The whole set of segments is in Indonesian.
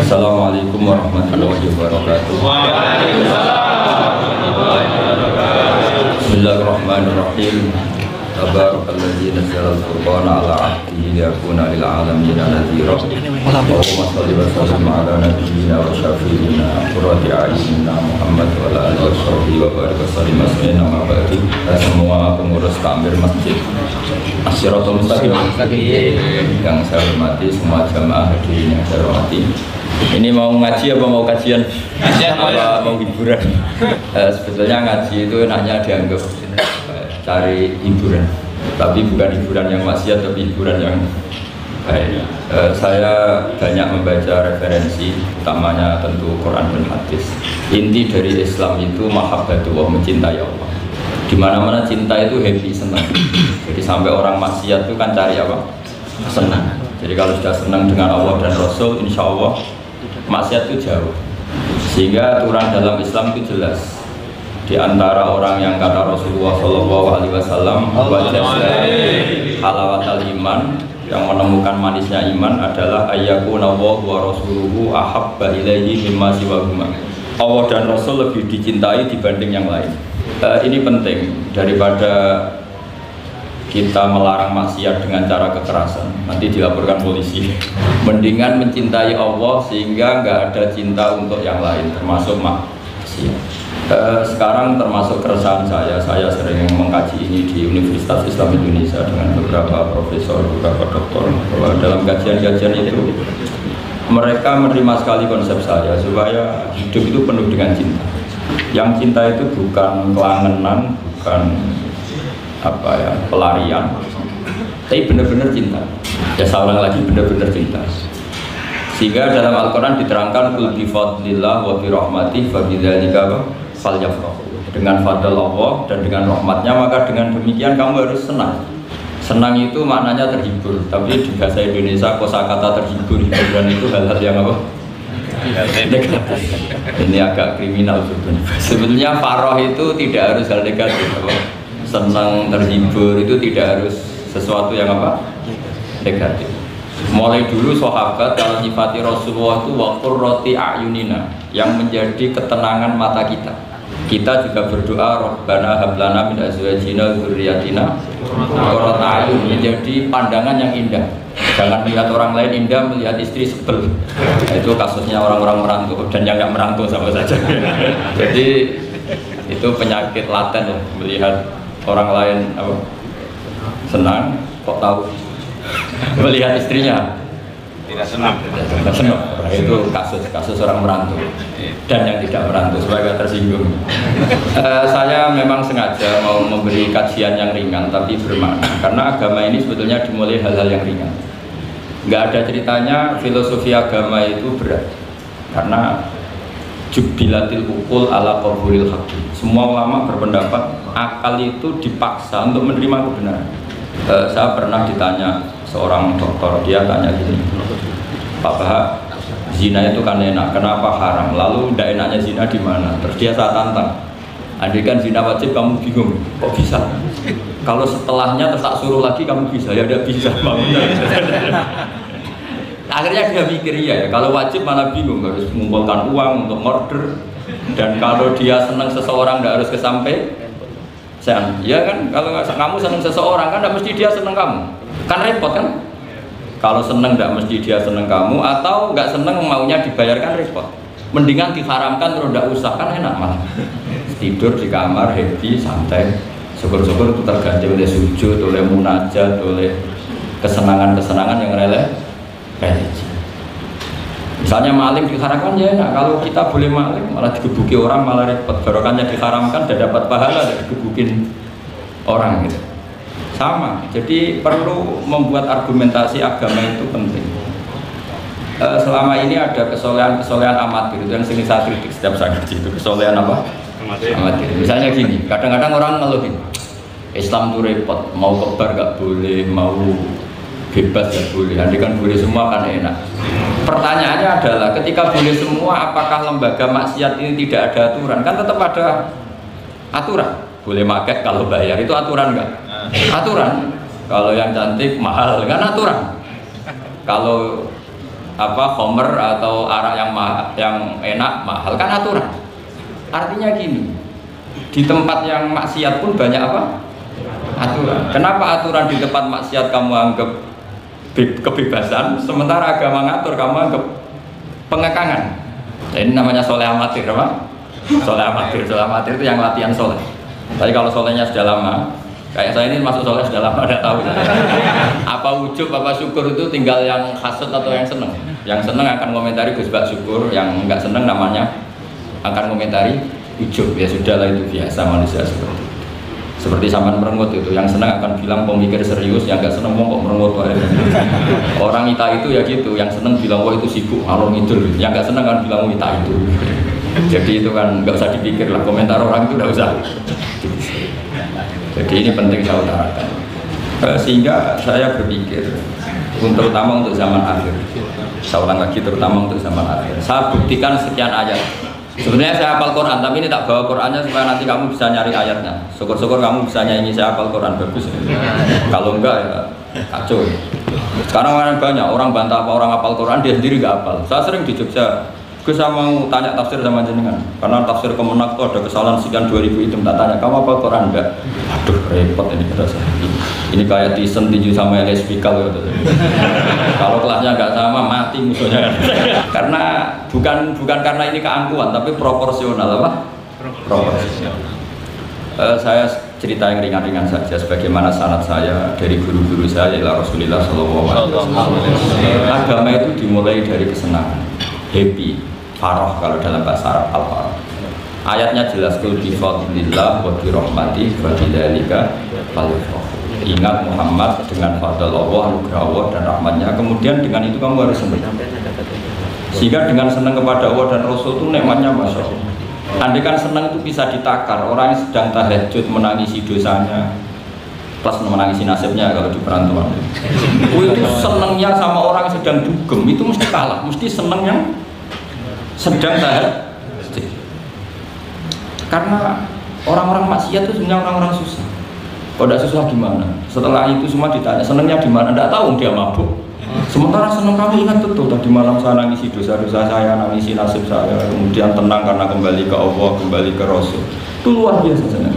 Assalamualaikum warahmatullahi wabarakatuh. Bismillahirrahmanirrahim. Tabarakalladzi nazzala al-furqana ala 'abdihi liyakuna lil 'alamin nadhira. Allahumma shalli wa sallim ala nabiyyina wa syafi'ina qurrati a'yunina Muhammad wa ala alihi washabbihi wa barik wa sallim asmina ma ba'du. Semua pengurus takmir masjid Asyiratul Mustaqim yang saya hormati, semua jamaah hadirin yang saya hormati. Ini mau ngaji apa mau kajian? Apa mau hiburan? Sebetulnya ngaji itu enaknya dianggap cari hiburan, tapi bukan hiburan yang maksiat, tapi hiburan yang baik. Saya banyak membaca referensi, utamanya tentu Quran dan hadis. Inti dari Islam itu mahabbatullah, mencintai Allah. Di mana-mana cinta itu happy, senang. Jadi sampai orang maksiat itu kan cari apa? Senang. Jadi kalau sudah senang dengan Allah dan Rasul, insya Allah maksiat itu jauh. Sehingga aturan dalam Islam itu jelas. Di antara orang yang kata Rasulullah SAW, halawatal iman, yang menemukan manisnya iman adalah ayyakuna wa rasuluhu ahabba ilaihi mimma siwahuma. Allah dan Rasul lebih dicintai dibanding yang lain. Ini penting daripada kita melarang maksiat dengan cara kekerasan, nanti dilaporkan polisi. Mendingan mencintai Allah sehingga nggak ada cinta untuk yang lain, termasuk maksiat. Sekarang termasuk keresahan saya sering mengkaji ini di Universitas Islam Indonesia dengan beberapa profesor, beberapa doktor, bahwa dalam kajian-kajian itu mereka menerima sekali konsep saya supaya hidup itu penuh dengan cinta. Yang cinta itu bukan kelangenan, bukan pelarian, tapi benar-benar cinta. Ya saya ulang lagi, benar-benar cinta. Sehingga dalam Al-Quran diterangkan kul bi fadlillah wa bi rahmatih fa bidzalika falyafrahu. Dengan fadl Allah dan dengan rahmatnya, maka dengan demikian kamu harus senang. Senang itu maknanya terhibur, tapi di bahasa Indonesia kosakata terhibur, hiburan itu hal-hal yang apa? Negatif. Ini agak kriminal sebetulnya. Farah itu tidak harus hal negatif. Senang, terhibur itu tidak harus sesuatu yang apa? Negatif. Mulai dulu sahabat kalau nyifati Rasulullah itu wa qurrati a'yunina, yang menjadi ketenangan mata kita. Kita juga berdoa Rabbana hab lana min azwajina dzurriyyatina qurrata a'yun, menjadi pandangan yang indah. Jangan melihat orang lain indah, melihat istri sebel. Itu kasusnya orang-orang merantau dan yang nggak merantau sama saja. Jadi itu penyakit laten ya, melihat orang lain senang kok tahu melihat istrinya tidak senang. Nah, itu kasus orang merantau dan yang tidak merantau supaya tersinggung. Saya memang sengaja mau memberi kajian yang ringan tapi bermakna, karena agama ini sebetulnya dimulai hal-hal yang ringan. Nggak ada ceritanya filosofi agama itu berat, karena jubilatil ukul ala qabulil haqqi. Semua ulama berpendapat akal itu dipaksa untuk menerima kebenaran. Saya pernah ditanya seorang dokter, dia tanya gini, Pak Bahak, zina itu kan enak, kenapa haram? Lalu tidak enaknya zina di mana? Terus dia saya tantang, andai kan zina wajib kamu bingung, kok bisa? Kalau setelahnya terus tak suruh lagi kamu bisa? Ya tidak bisa. Akhirnya dia mikir ya, kalau wajib malah bingung, harus mengumpulkan uang untuk order, dan kalau dia senang seseorang tidak harus kesampaian. Ya kan, kalau kamu senang seseorang kan tidak mesti dia senang kamu, kan repot kan? Kalau senang tidak mesti dia senang kamu, atau nggak senang maunya dibayarkan repot. Mendingan diharamkan terus tidak usah, kan enak malah. Tidur di kamar happy santai, syukur-syukur itu terganti oleh sujud, oleh munajat, oleh kesenangan-kesenangan yang religi. Misalnya maling diharamkan ya enak, kalau kita boleh maling malah digebuki orang malah repot. Barokahnya diharamkan dan dapat pahala dari digebukin orang gitu. Sama, jadi perlu membuat argumentasi agama itu penting. Selama ini ada kesolehan amatir, itu yang sering saya kritik setiap saya ngaji, itu kesolehan apa? Amatir. Misalnya gini, kadang-kadang orang ngeluhin Islam itu repot, mau kebar gak boleh, mau bebas gak boleh, nanti kan boleh semua kan enak. Pertanyaannya adalah ketika boleh semua, apakah lembaga maksiat ini tidak ada aturan? Kan tetap ada aturan. Boleh pakai kalau bayar, itu aturan enggak? Aturan. Kalau yang cantik mahal kan aturan. Kalau khamr atau arak yang enak mahal kan aturan. Artinya gini, di tempat yang maksiat pun banyak apa? Aturan. Kenapa aturan di tempat maksiat kamu anggap kebebasan, sementara agama ngatur kamu anggap pengekangan? Ini namanya soleh amatir, apa? Soleh amatir itu yang latihan soleh. Tapi kalau solehnya sudah lama, kayak saya ini masuk soleh sudah lama, tidak tahu. Apa ujub, apa syukur itu tinggal yang hasut atau yang seneng. Yang seneng akan komentari Gus Bak syukur, yang enggak seneng namanya akan komentari ujub. Ya sudahlah, itu biasa manusia seperti itu. Seperti sampan merengut itu, yang seneng akan bilang pemikir serius, yang enggak seneng mau kok merengut. Orang ita itu ya gitu, yang seneng bilang wah itu sibuk ngalor ngidul, yang enggak seneng kan bilang ita itu. Jadi itu kan nggak usah dipikir lah, komentar orang itu nggak usah. Jadi ini penting saya utarakan. Sehingga saya berpikir, terutama untuk zaman akhir. Saya ulang lagi, terutama untuk zaman akhir. Saya buktikan sekian ayat. Sebenarnya saya hafal Quran, tapi ini tak bawa Qurannya supaya nanti kamu bisa nyari ayatnya. Syukur-syukur kamu bisa nyanyi saya hafal Quran, bagus. Kalau enggak ya kacau. Sekarang banyak orang bantah apa orang hafal Quran, dia sendiri nggak hafal. Saya sering di Jogja. Saya mau tanya tafsir sama jenengan, karena tafsir Kemenak itu ada kesalahan sekian 2000 itu, tak tanya kamu apa Quran enggak? Aduh repot ini pada saya. Ini kayak Tyson tinju sama LS Pikal gitu. Kalau kelasnya enggak sama mati musuhnya. Karena bukan karena ini keangkuhan, tapi proporsional apa? Proporsional. Saya cerita yang ringan-ringan saja, sebagaimana sanad saya dari guru-guru saya ila Rasulullah SAW. Agama itu dimulai dari kesenangan, happy, farah kalau dalam bahasa Arab al-farah. Ayatnya jelas, qul bi fadlillah wa bi rahmatihi fa bidzalika falyafrahu. Ingat Muhammad dengan fadl Allah, anugerah Allah dan rahmatnya, kemudian dengan itu kamu harus senang. Sehingga dengan senang kepada Allah dan Rasul itu nikmatnya masya Allah. Andai kan senang itu bisa ditakar, orang yang sedang tahajud menangisi dosanya, plus menangisi nasibnya kalau di perantauan. Itu senangnya sama orang yang sedang dugem itu mesti kalah, mesti senang yang sedang tahajud. Karena orang-orang maksiat itu sebenarnya orang-orang susah. Kalau tidak susah gimana? Setelah itu semua ditanya senangnya di mana? Tidak tahu, dia mabuk. Sementara senang kamu ingat betul tadi malam saya nangisi dosa-dosa saya, nangisi nasib saya, kemudian tenang karena kembali ke Allah, kembali ke Rasul. Itu luar biasa senang.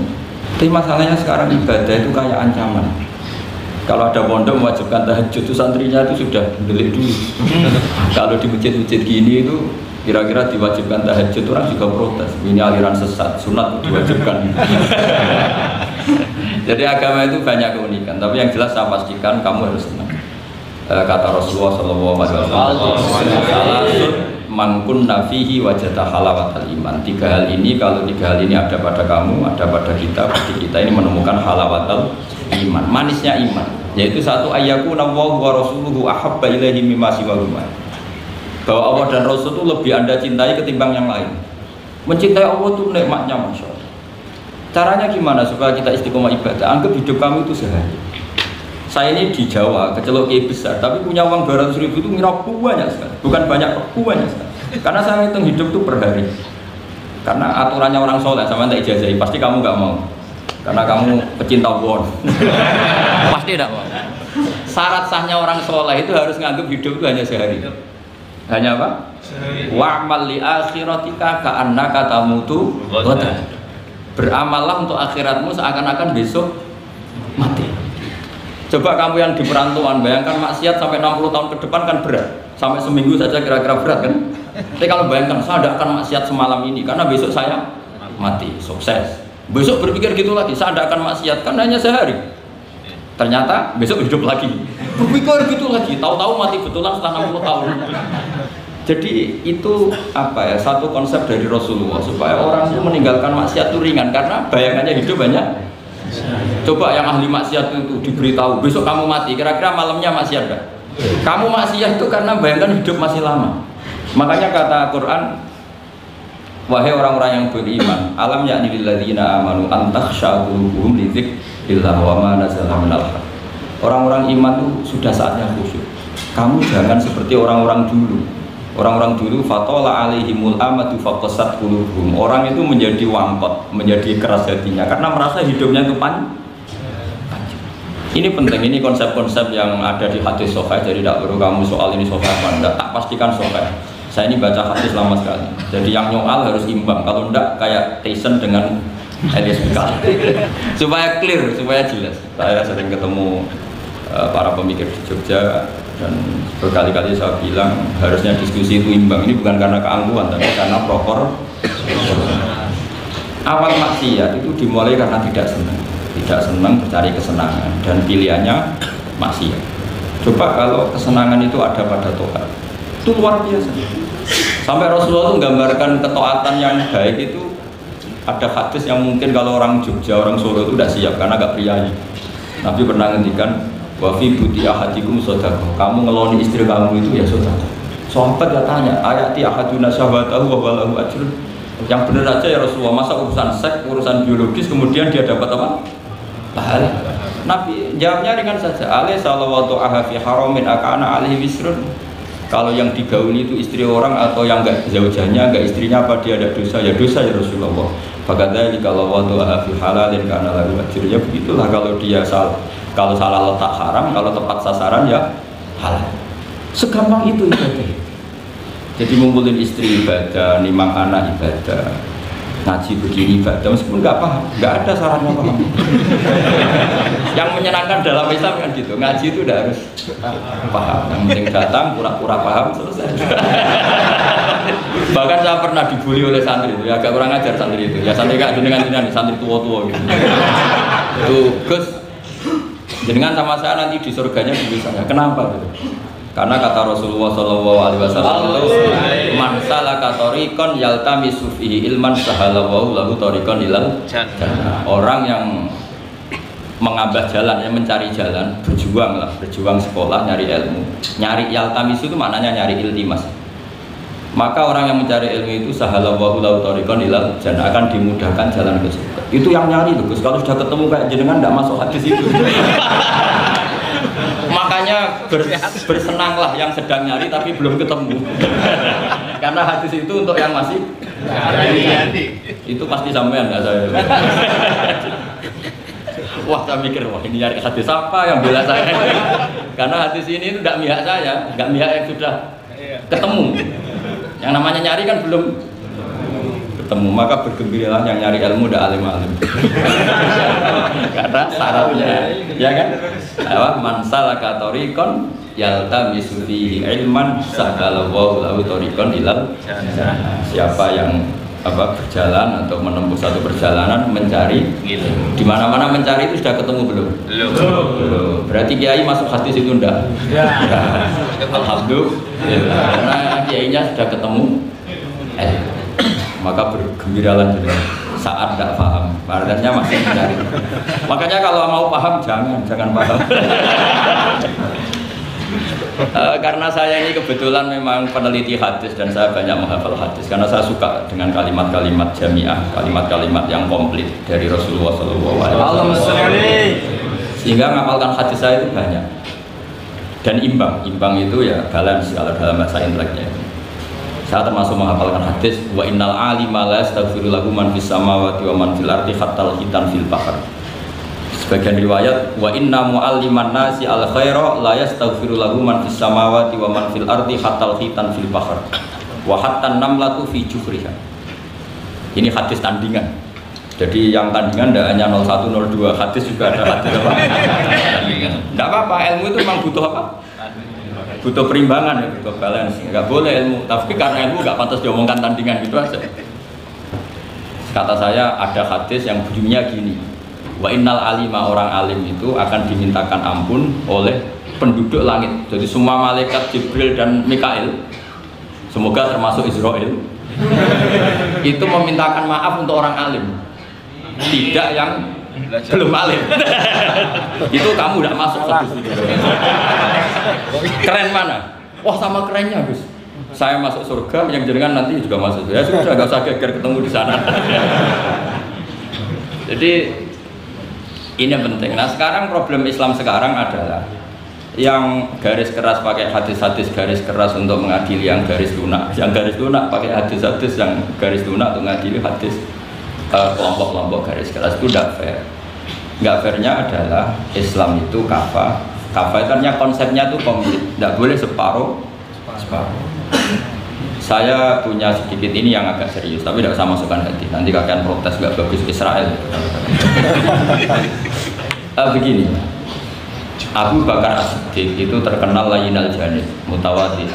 Tapi masalahnya sekarang ibadah itu kayak ancaman. Kalau ada pondok mewajibkan tahajud itu santrinya itu sudah delik dulu. Kalau di masjid-masjid gini itu kira-kira diwajibkan tahajud orang juga protes. Ini aliran sesat, sunat diwajibkan. Jadi agama itu banyak keunikan. Tapi yang jelas saya pastikan kamu harus senang. Kata Rasulullah SAW, mangkun nafihi wajata halawatal iman. Tiga hal ini, kalau tiga hal ini ada pada kamu, ada pada kita, pasti kita ini menemukan halawatal iman, manisnya iman. Yaitu satu, ayyakuna Allahu wa rasuluhu ahabba ilaihi mimma siwahuma. Bahwa Allah dan Rasul itu lebih Anda cintai ketimbang yang lain. Mencintai Allah itu nikmatnya masya Allah. Caranya gimana supaya kita istiqomah ibadah? Anggap hidup kamu itu sehari. Saya ini di Jawa, kecelok kiai besar, tapi punya uang 200.000 itu ngira banyak sekali. Bukan banyak sekali. Karena saya hitung hidup itu per hari. Karena aturannya orang soleh, sama tak ijazahi, pasti kamu nggak mau. Karena kamu pecinta won. Pasti tidak mau. Syarat sahnya orang soleh itu harus nganggap hidup itu hanya sehari. Hanya apa? Wa'mal li akhiratika ka'annaka tamutu ghadan. Beramallah untuk akhiratmu seakan-akan besok mati. Coba kamu yang di perantauan, bayangkan maksiat sampai 60 tahun ke depan kan berat. Sampai seminggu saja kira-kira berat kan? Tapi kalau bayangkan, saya tidak akan maksiat semalam ini karena besok saya mati, sukses. Besok berpikir gitu lagi, saya tidak akan maksiat kan hanya sehari. Ternyata besok hidup lagi. Berpikir gitu lagi, tahu-tahu mati betulan setelah 60 tahun. Jadi itu apa ya, satu konsep dari Rasulullah supaya orang itu meninggalkan maksiat itu ringan karena bayangannya hidup banyak. Coba yang ahli maksiat itu diberitahu besok kamu mati, kira-kira malamnya maksiat kan? Kamu maksiat itu karena bayangkan hidup masih lama. Makanya kata Quran, wahai orang-orang yang beriman, alam yakni lil ladzina amanu an takhsha qulubuhum li dzikrillah wa ma nazala minal haq. Orang-orang iman itu sudah saatnya khusyuk. Kamu jangan seperti orang-orang dulu. Orang-orang dulu fatola alaihimul amatu faqasat qulubuhum. Orang itu menjadi wangkot, menjadi keras hatinya karena merasa hidupnya itu panjang. Ini penting, ini konsep-konsep yang ada di hadis sahih. Jadi tidak perlu kamu soal ini sahih apa enggak, tak pastikan sahih. Saya ini baca hadis lama sekali. Jadi yang nyoal harus imbang. Kalau enggak kayak Tyson dengan Elias Pikal. Supaya clear, supaya jelas. Saya sering ketemu para pemikir di Jogja dan berkali-kali saya bilang harusnya diskusi itu imbang. Ini bukan karena keangkuhan, tapi karena proper. Awal maksiat itu dimulai karena tidak senang mencari kesenangan dan pilihannya maksiat. Coba kalau kesenangan itu ada pada Tuhan, itu luar biasa. Sampai Rasulullah itu menggambarkan ketaatan yang baik itu ada hadis yang mungkin kalau orang Jogja, orang Solo itu tidak siap karena agak priayi. Nabi pernah ngendikan wa fi buti ahadikum shadaqah. Kamu ngeloni istri kamu itu ya sedekah. Sahabat ya tanya, ayati ahaduna syahwatahu wa lahu ajrun. Yang benar aja ya Rasulullah, masa urusan seks, urusan biologis kemudian dia dapat apa? Pahala. Nabi jawabnya ringan saja. Alaihi salawatu aha fi haramin akana alaihi wisrun. Kalau yang digauli itu istri orang atau yang enggak zaujahnya, enggak istrinya, apa dia ada dosa? Ya dosa ya Rasulullah. Fakadzalika kalau watu aha fi halalin kana lahu ajrun. Ya begitulah kalau dia kalau salah letak haram, kalau tepat sasaran ya halal. Segampang itu ibadah. Jadi ngumpulin istri ibadah, nimang anak ibadah, ngaji begini ibadah, meskipun nggak paham, nggak ada syaratnya paham. Yang menyenangkan dalam Islam kan gitu, ngaji itu udah harus paham. Yang penting datang, pura-pura paham, selesai. Bahkan saya pernah dibully oleh santri itu, ya agak kurang ajar santri itu. Ya santri gak dengan santri tua-tua gitu. Tuh, Gus, jenengan sama saya nanti di surganya di sana. Kenapa gitu? Karena kata Rasulullah SAW itu man salaka tariqan yaltamisu fihi ilman sahalallahu lahu tariqan ilal jannah. Orang yang mengambah jalan, yang mencari jalan, berjuang sekolah, nyari ilmu. Nyari yaltamisu itu maknanya nyari iltimas. Maka orang yang mencari ilmu itu sahalallahu lahu tariqan ilal jannah, akan dimudahkan jalan ke surga. Itu yang nyari tuh, Gus. Kalau sudah ketemu kayak jenengan enggak masuk hadis itu. Makanya bersenanglah yang sedang nyari tapi belum ketemu. Karena hadis itu untuk yang masih itu pasti sampean enggak saya. Wah, saya mikir, wah ini nyari hadis apa yang bela saya. Karena hadis ini itu enggak mihak saya, enggak mihak yang sudah ketemu. Yang namanya nyari kan belum ketemu, maka bergembiralah yang nyari ilmu udah alim-alim. Karena syaratnya, ya kan? Man salaka tariqan yaltamisu fihi ilman sahalallahu lahu tariqan ilal jannah. Siapa yang berjalan atau menempuh satu perjalanan mencari ilmu. Di mana-mana mencari itu sudah ketemu belum? Belum. Berarti kiai masuk hadis itu enggak? Alhamdulillah. Karena kiainya sudah ketemu. Maka bergembiralah juga saat tidak paham, artinya masih mencari. Makanya kalau mau paham jangan paham. Karena saya ini kebetulan memang peneliti hadis dan saya banyak menghafal hadis karena saya suka dengan kalimat-kalimat jamiah, kalimat-kalimat yang komplit dari Rasulullah SAW. Sehingga ngapalkan hadis saya itu banyak dan imbang itu ya balance kalau dalam bahasa inteleknya. Saya termasuk menghafalkan hadis wa innal alima la yastaghfiru lahu man fis samawati wa man fil ardi hatta hitan fil bahr. Sebagian riwayat wa inna mualliman nasi al khaira la yastaghfiru lahu man fis samawati wa man fil ardi hatta hitan fil bahr wa hatta namlatu fi jufriha. Ini hadis tandingan. Jadi yang tandingan tidak hanya 01 02, hadis juga ada hadis apa? Tandingan. Enggak apa-apa, ilmu itu memang butuh apa? Butuh perimbangan ya, butuh balance. Enggak boleh ilmu, tapi karena ilmu enggak pantas diomongkan tandingan gitu aja. Kata saya ada hadis yang bunyinya gini. Wa innal alima, orang alim itu akan dimintakan ampun oleh penduduk langit. Jadi semua malaikat Jibril dan Mikail, semoga termasuk Israel, itu memintakan maaf untuk orang alim. Tidak yang belum alim. Itu kamu tidak masuk hadis itu. Keren mana? Wah, sama kerennya Gus. Saya masuk surga, yang jenengan nanti juga masuk. Ya sudah, nggak usah geger ketemu di sana. Jadi ini yang penting. Nah sekarang problem Islam sekarang adalah yang garis keras pakai hadis-hadis garis keras untuk mengadili yang garis lunak. Yang garis lunak pakai hadis-hadis yang garis lunak untuk mengadili hadis kelompok-kelompok garis keras, itu tidak fair. Nggak fairnya adalah Islam itu kafah itu artinya konsepnya itu komplit, nggak boleh separuh. Saya punya sedikit ini yang agak serius, tapi tidak usah masukkan hati. Nanti kalian protes nggak bagus Israel. Begini, Abu Bakar As-Siddiq itu terkenal layyinal janib, mutawaddi,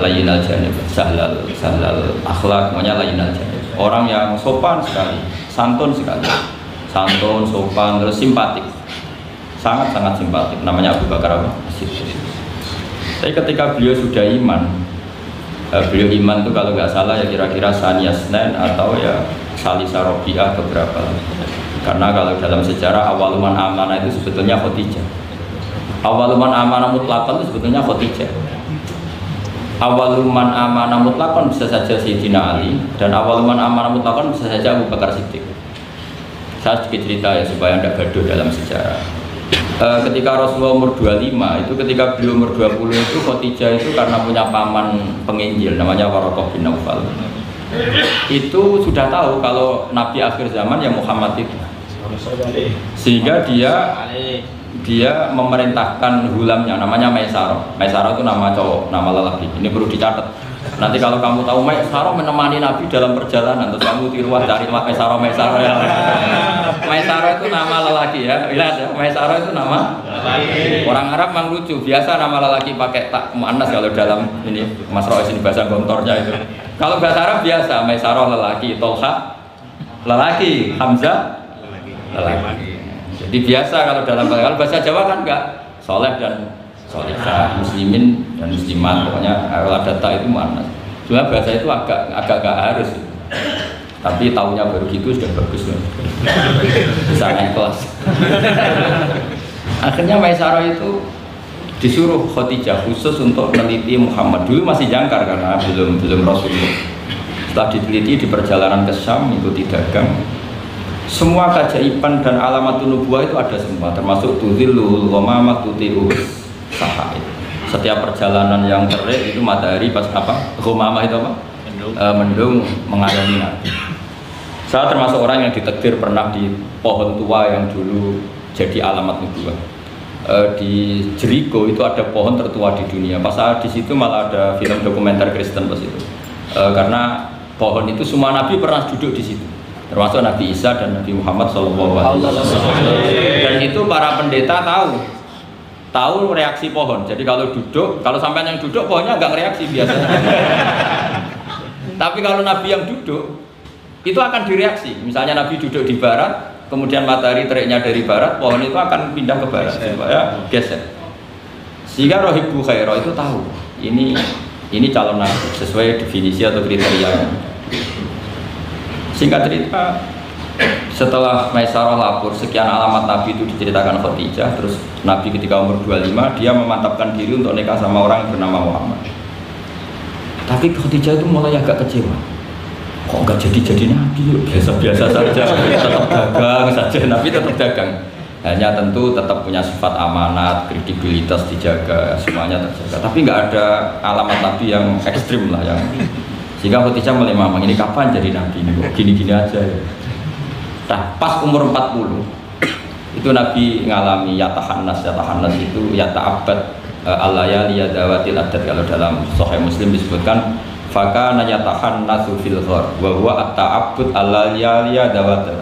layyinal janib, sahlal akhlak, semuanya layyinal janib. Orang yang sopan sekali, santun sekali, santun, sopan, terus simpatik, sangat simpatik. Namanya Abu Bakar As-Siddiq. Tapi ketika beliau sudah iman, beliau iman itu kalau nggak salah ya kira-kira Saniyasnen atau ya Salisa Robiah beberapa. Karena kalau dalam sejarah awaluman amanah itu sebetulnya Khadijah. Awaluman amanah mutlaqan itu sebetulnya Khadijah. Awaluman amanah mutlaqan bisa saja Sayyidina Ali, dan awaluman amanah mutlaqan bisa saja Abu Bakar Siddiq. Saya sedikit cerita ya supaya tidak gaduh dalam sejarah. Ketika Rasulullah umur 25 itu, ketika beliau umur 20 itu Khadijah itu karena punya paman penginjil namanya Waraqah bin Naufal, itu sudah tahu kalau Nabi akhir zaman ya Muhammad itu, sehingga dia memerintahkan hulamnya namanya Maisarah. Maisarah itu nama cowok, nama lelaki. Ini perlu dicatat. Nanti kalau kamu tahu Maisarah menemani Nabi dalam perjalanan, terus kamu tiruan cari Maisarah ya. Maisarah itu nama lelaki ya. Lihat ya, Maisarah itu nama lelaki. Orang Arab memang lucu, biasa nama lelaki pakai tak muannas kalau dalam ini Mas Rois ini bahasa gontornya itu. Kalau bahasa Arab biasa Maisarah lelaki, Tolha lelaki, Hamzah lelaki. Jadi biasa kalau dalam bahasa Jawa kan enggak, soleh dan solehah, muslimin dan muslimat, pokoknya kalau ada ta itu muannas. Cuma bahasa itu agak harus. Tapi tahunya baru gitu sudah bagus loh. Bisa naik kelas. Akhirnya Maisarah itu disuruh Khadijah khusus untuk meneliti Muhammad. Dulu masih jangkar karena belum Rasulullah. Setelah diteliti di perjalanan ke Syam, ikuti dagang. Semua keajaiban dan alamat nubuwah itu ada semua, termasuk tuzillul ghamamah tuti'us sahaid. Setiap perjalanan yang terik itu matahari pas apa? Ghamamah itu apa? Mendung mengalami Nabi. Saya termasuk orang yang ditakdir pernah di pohon tua yang dulu jadi alamat nubuwah. Di Jericho itu ada pohon tertua di dunia. Pas saya di situ malah ada film dokumenter Kristen pas itu. Karena pohon itu semua Nabi pernah duduk di situ, termasuk Nabi Isa dan Nabi Muhammad SAW. Dan itu para pendeta tahu reaksi pohon. Jadi kalau duduk, kalau sampai yang duduk pohonnya agak reaksi biasanya. Tapi kalau Nabi yang duduk itu akan direaksi. Misalnya Nabi duduk di barat, kemudian matahari teriknya dari barat, pohon itu akan pindah ke barat supaya geser. Sehingga Rohibbu Khairah itu tahu ini calon Nabi sesuai definisi atau kriteria. Singkat cerita, setelah Maisarah lapor sekian alamat Nabi itu diceritakan Khadijah, terus Nabi ketika umur 25 dia memantapkan diri untuk nikah sama orang yang bernama Muhammad. Tapi Khadijah itu mulai agak kecewa. Kok nggak jadi Nabi? Biasa-biasa saja, tetap dagang saja. Nabi tetap dagang. Hanya tentu tetap punya sifat amanat, kredibilitas dijaga, semuanya terjaga. Tapi nggak ada alamat Nabi yang ekstrim lah yang. Sehingga Khadijah mulai mamang, ini kapan jadi Nabi ini? Gini-gini aja ya. Nah, pas umur 40 itu Nabi ngalami yatahannas itu yata'abbad al-layali yadawatil adat. Kalau dalam Sahih Muslim disebutkan fakana yatahannasu fil ghar wa huwa at-ta'abbud al-layali yadawatil.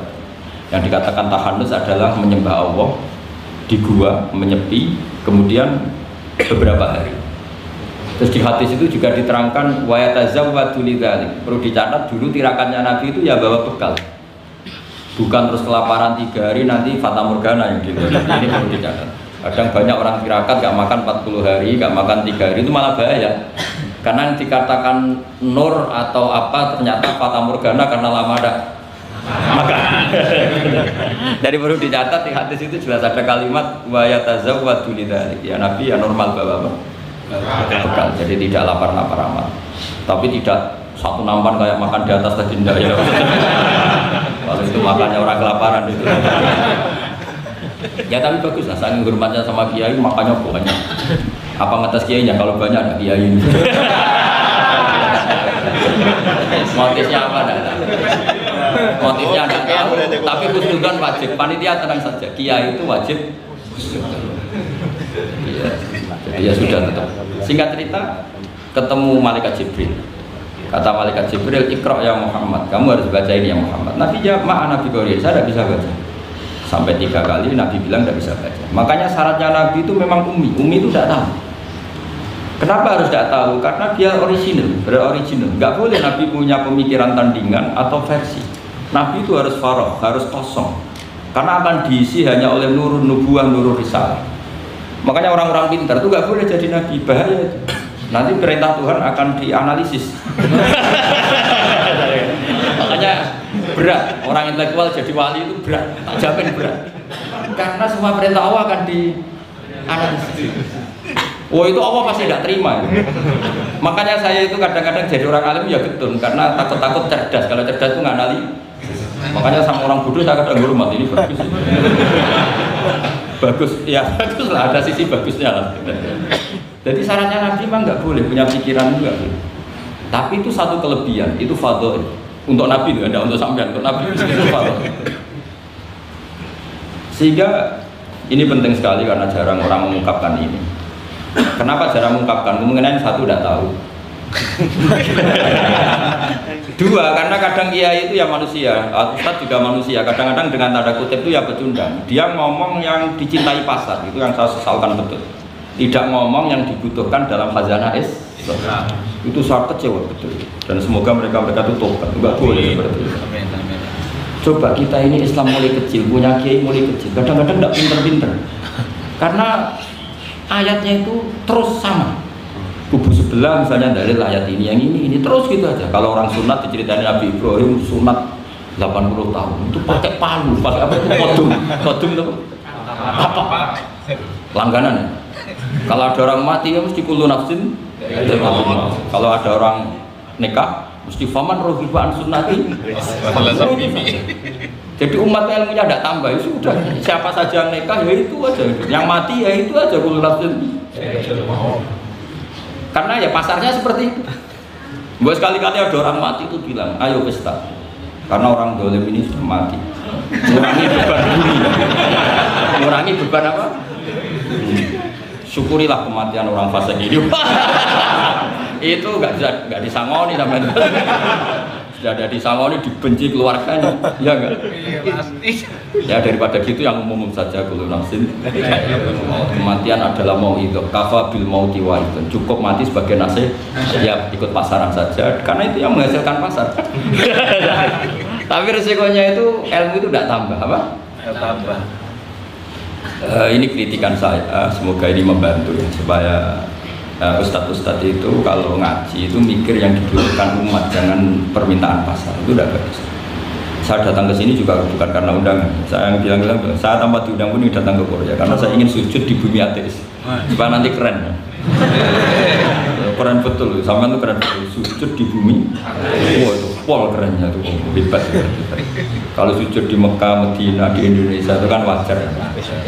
Yang dikatakan tahannus adalah menyembah Allah di gua, menyepi, kemudian beberapa hari. Terus di hadis itu juga diterangkan wa yatazawwadu lidzalik. Perlu dicatat dulu tirakannya Nabi itu ya bawa bekal. Bukan terus kelaparan 3 hari nanti fata morgana yang gitu. Ini perlu dicatat. Kadang banyak orang tirakat gak makan 40 hari, gak makan 3 hari, itu malah bahaya. Karena yang dikatakan nur atau apa ternyata fata morgana karena lama ada makan. Jadi perlu dicatat di hadis itu jelas ada kalimat wa yatazawwadu lidzalik. Ya Nabi ya normal bawa bekal. Jadi tidak lapar-lapar amat. Tapi tidak satu nampan kayak makan di atas tadi enggak ya. Kalau itu makannya orang kelaparan itu. Ya tapi bagus lah, saking hormatnya sama kiai makannya banyak. Apa ngetes kiainya kalau banyak ada kiai ini. Motifnya apa dah? Motifnya ada tahu, Tapi khusnudzon wajib. Panitia tenang saja. Kiai itu wajib khusnudzon. Iya. Jadi ya sudah tetap. Singkat cerita, ketemu malaikat Jibril. Kata malaikat Jibril, "Iqra ya Muhammad, kamu harus baca ini ya Muhammad." Nabi jawab, "Ma'ana biqori, saya tidak bisa baca." Sampai 3 kali Nabi bilang tidak bisa baca. Makanya syaratnya Nabi itu memang ummi. Ummi itu tidak tahu. Kenapa harus tidak tahu? Karena dia original, beroriginal. Nggak boleh Nabi punya pemikiran tandingan atau versi. Nabi itu harus faragh, harus kosong. Karena akan diisi hanya oleh nurun nubuwah, nurul risalah. Makanya orang-orang pintar itu nggak boleh jadi Nabi, bahaya itu. Nanti perintah Tuhan akan dianalisis. Makanya berat, orang intelektual jadi wali itu berat, tak jamin berat. Karena semua perintah Allah akan dianalisis. Oh itu Allah pasti tidak terima. Makanya saya itu kadang-kadang jadi orang alim ya getun, karena takut-takut cerdas. Kalau cerdas itu nggak analisis. Makanya sama orang bodoh saya kadang hormat, ini bagus. Bagus, ya bagus lah, ada sisi bagusnya lah. Jadi syaratnya Nabi memang nggak boleh punya pikiran juga. Tapi itu satu kelebihan, itu fadhil. Untuk Nabi itu, tidak untuk sampean, untuk Nabi itu fadhil. Sehingga ini penting sekali karena jarang orang mengungkapkan ini. Kenapa jarang mengungkapkan? Kemungkinan satu tidak tahu. Dua, karena kadang kiai itu ya manusia, ustadz juga manusia. Kadang-kadang dengan tanda kutip itu ya pecundang. Dia ngomong yang dicintai pasar, itu yang saya sesalkan betul. Tidak ngomong yang dibutuhkan dalam khazanah Islam. Itu saya kecewa betul. Dan semoga mereka itu tobat. Enggak boleh seperti itu. Coba kita ini Islam mulai kecil, punya kiai mulai kecil. Kadang-kadang tidak pinter-pinter. Karena ayatnya itu terus sama. Kubu sebelah misalnya dalil ayat ini, yang ini terus gitu aja. Kalau orang sunat diceritain Nabi Ibrahim sunat 80 tahun itu pakai palu, pakai apa itu kodum itu apa? Langganan ya. Kalau ada orang mati ya mesti kullu nafsin. Kalau ada orang nikah mesti faman rohibaan sunnati. Jadi umat ilmunya tidak tambah, ya sudah. Siapa saja yang nikah ya itu aja, yang mati ya itu aja kullu nafsin. Karena ya pasarnya seperti itu. Buat sekali-kali ada orang mati itu bilang, ayo pesta. Karena orang dolim ini sudah mati. Mengurangi beban bumi. Mengurangi beban apa? Syukurilah kematian orang fasik ini. Itu nggak disangoni sampai. Sudah ada disangoni, dibenci keluarganya, ya enggak? Ya daripada gitu yang umum saja kullu nafsin. Kematian adalah mau itu, kafa bil mauti wa itu. Cukup mati sebagai nasib, ya ikut pasaran saja, karena itu yang menghasilkan pasar. Tapi resikonya itu ilmu itu tidak tambah, apa? Tambah. Ini kritikan saya, semoga ini membantu ya, supaya ustadz-ustadz itu kalau ngaji itu mikir yang dibutuhkan umat, jangan permintaan pasar, itu udah bagus. Saya datang ke sini juga bukan karena undangan. Saya yang bilang saya tanpa diundang pun datang ke Korea karena saya ingin sujud di bumi ateis. Supaya nanti keren. Ya. Keren betul, sama itu keren betul. Sujud di bumi. Wah itu pol kerennya tuh, hebat. Kalau sujud di Mekah, Medina, di Indonesia itu kan wajar.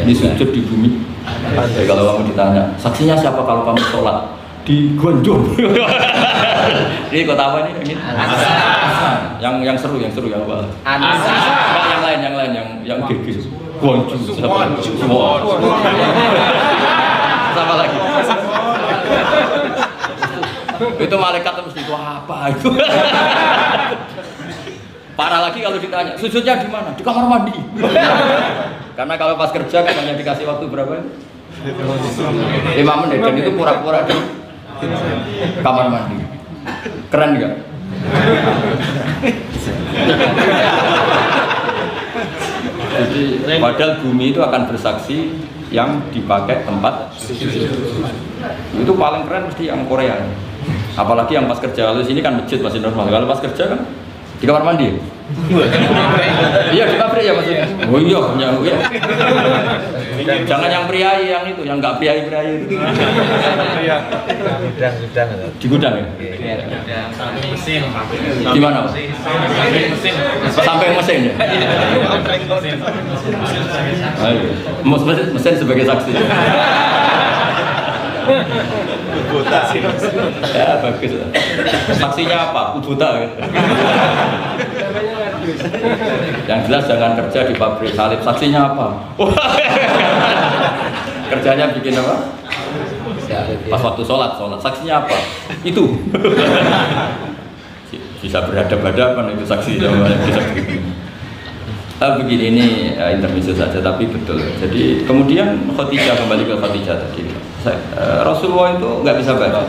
Ini sujud di bumi. Jadi kalau kamu ditanya, saksinya siapa kalau kamu sholat di Gonjong? Ini kota apa ini? Yang seru yang apa? Yang lain yang gegis. Gonjong. Sama lagi. Itu malaikat mesti itu apa itu? Parah lagi kalau ditanya, sujudnya di mana? Di kamar mandi. Karena kalau pas kerja kan hanya dikasih waktu berapa? 5 menit dan itu pura-pura di kamar mandi. Keren nggak? Jadi padahal bumi itu akan bersaksi yang dipakai tempat itu paling keren mesti yang Korea. Apalagi yang pas kerja, lalu sini kan masjid masih normal. Kalau pas kerja kan di kamar mandi. Iya di pabrik ya maksudnya. Oh iya, ya. Jangan yang priai, yang itu, yang nggak priai itu. Gudang. Di gudang ya. Mesin. Di mana? Sampai mesin ya. Mesin sebagai saksi. Buta sih. Ya bagus. Saksinya apa? Buta. Yang jelas jangan kerja di pabrik salib. Saksinya apa? Kerjanya bikin apa? Pas waktu sholat. Saksinya apa? Itu. Bisa berhadapan-hadapan itu saksi sama bisa begini. Begini ini intermezzo saja tapi betul. Jadi kemudian Khadijah, kembali ke Khadijah tadi. Rasulullah itu nggak bisa baca.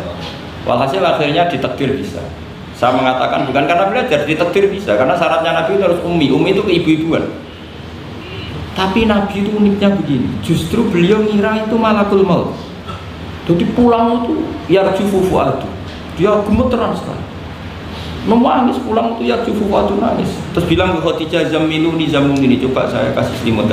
Walhasil akhirnya ditakdir bisa. Saya mengatakan bukan karena belajar, ditakdir bisa. Karena syaratnya Nabi itu harus ummi. Ummi itu keibu-ibuan. Tapi Nabi itu uniknya begini. Justru beliau ngira itu malakul maut. Jadi pulang itu yarju fufuadu. Dia gemeteran sekali. Nangis pulang itu ya cufu waktu nangis. Terus bilang ke Khadijah zamiluni ini, coba saya kasih selimut.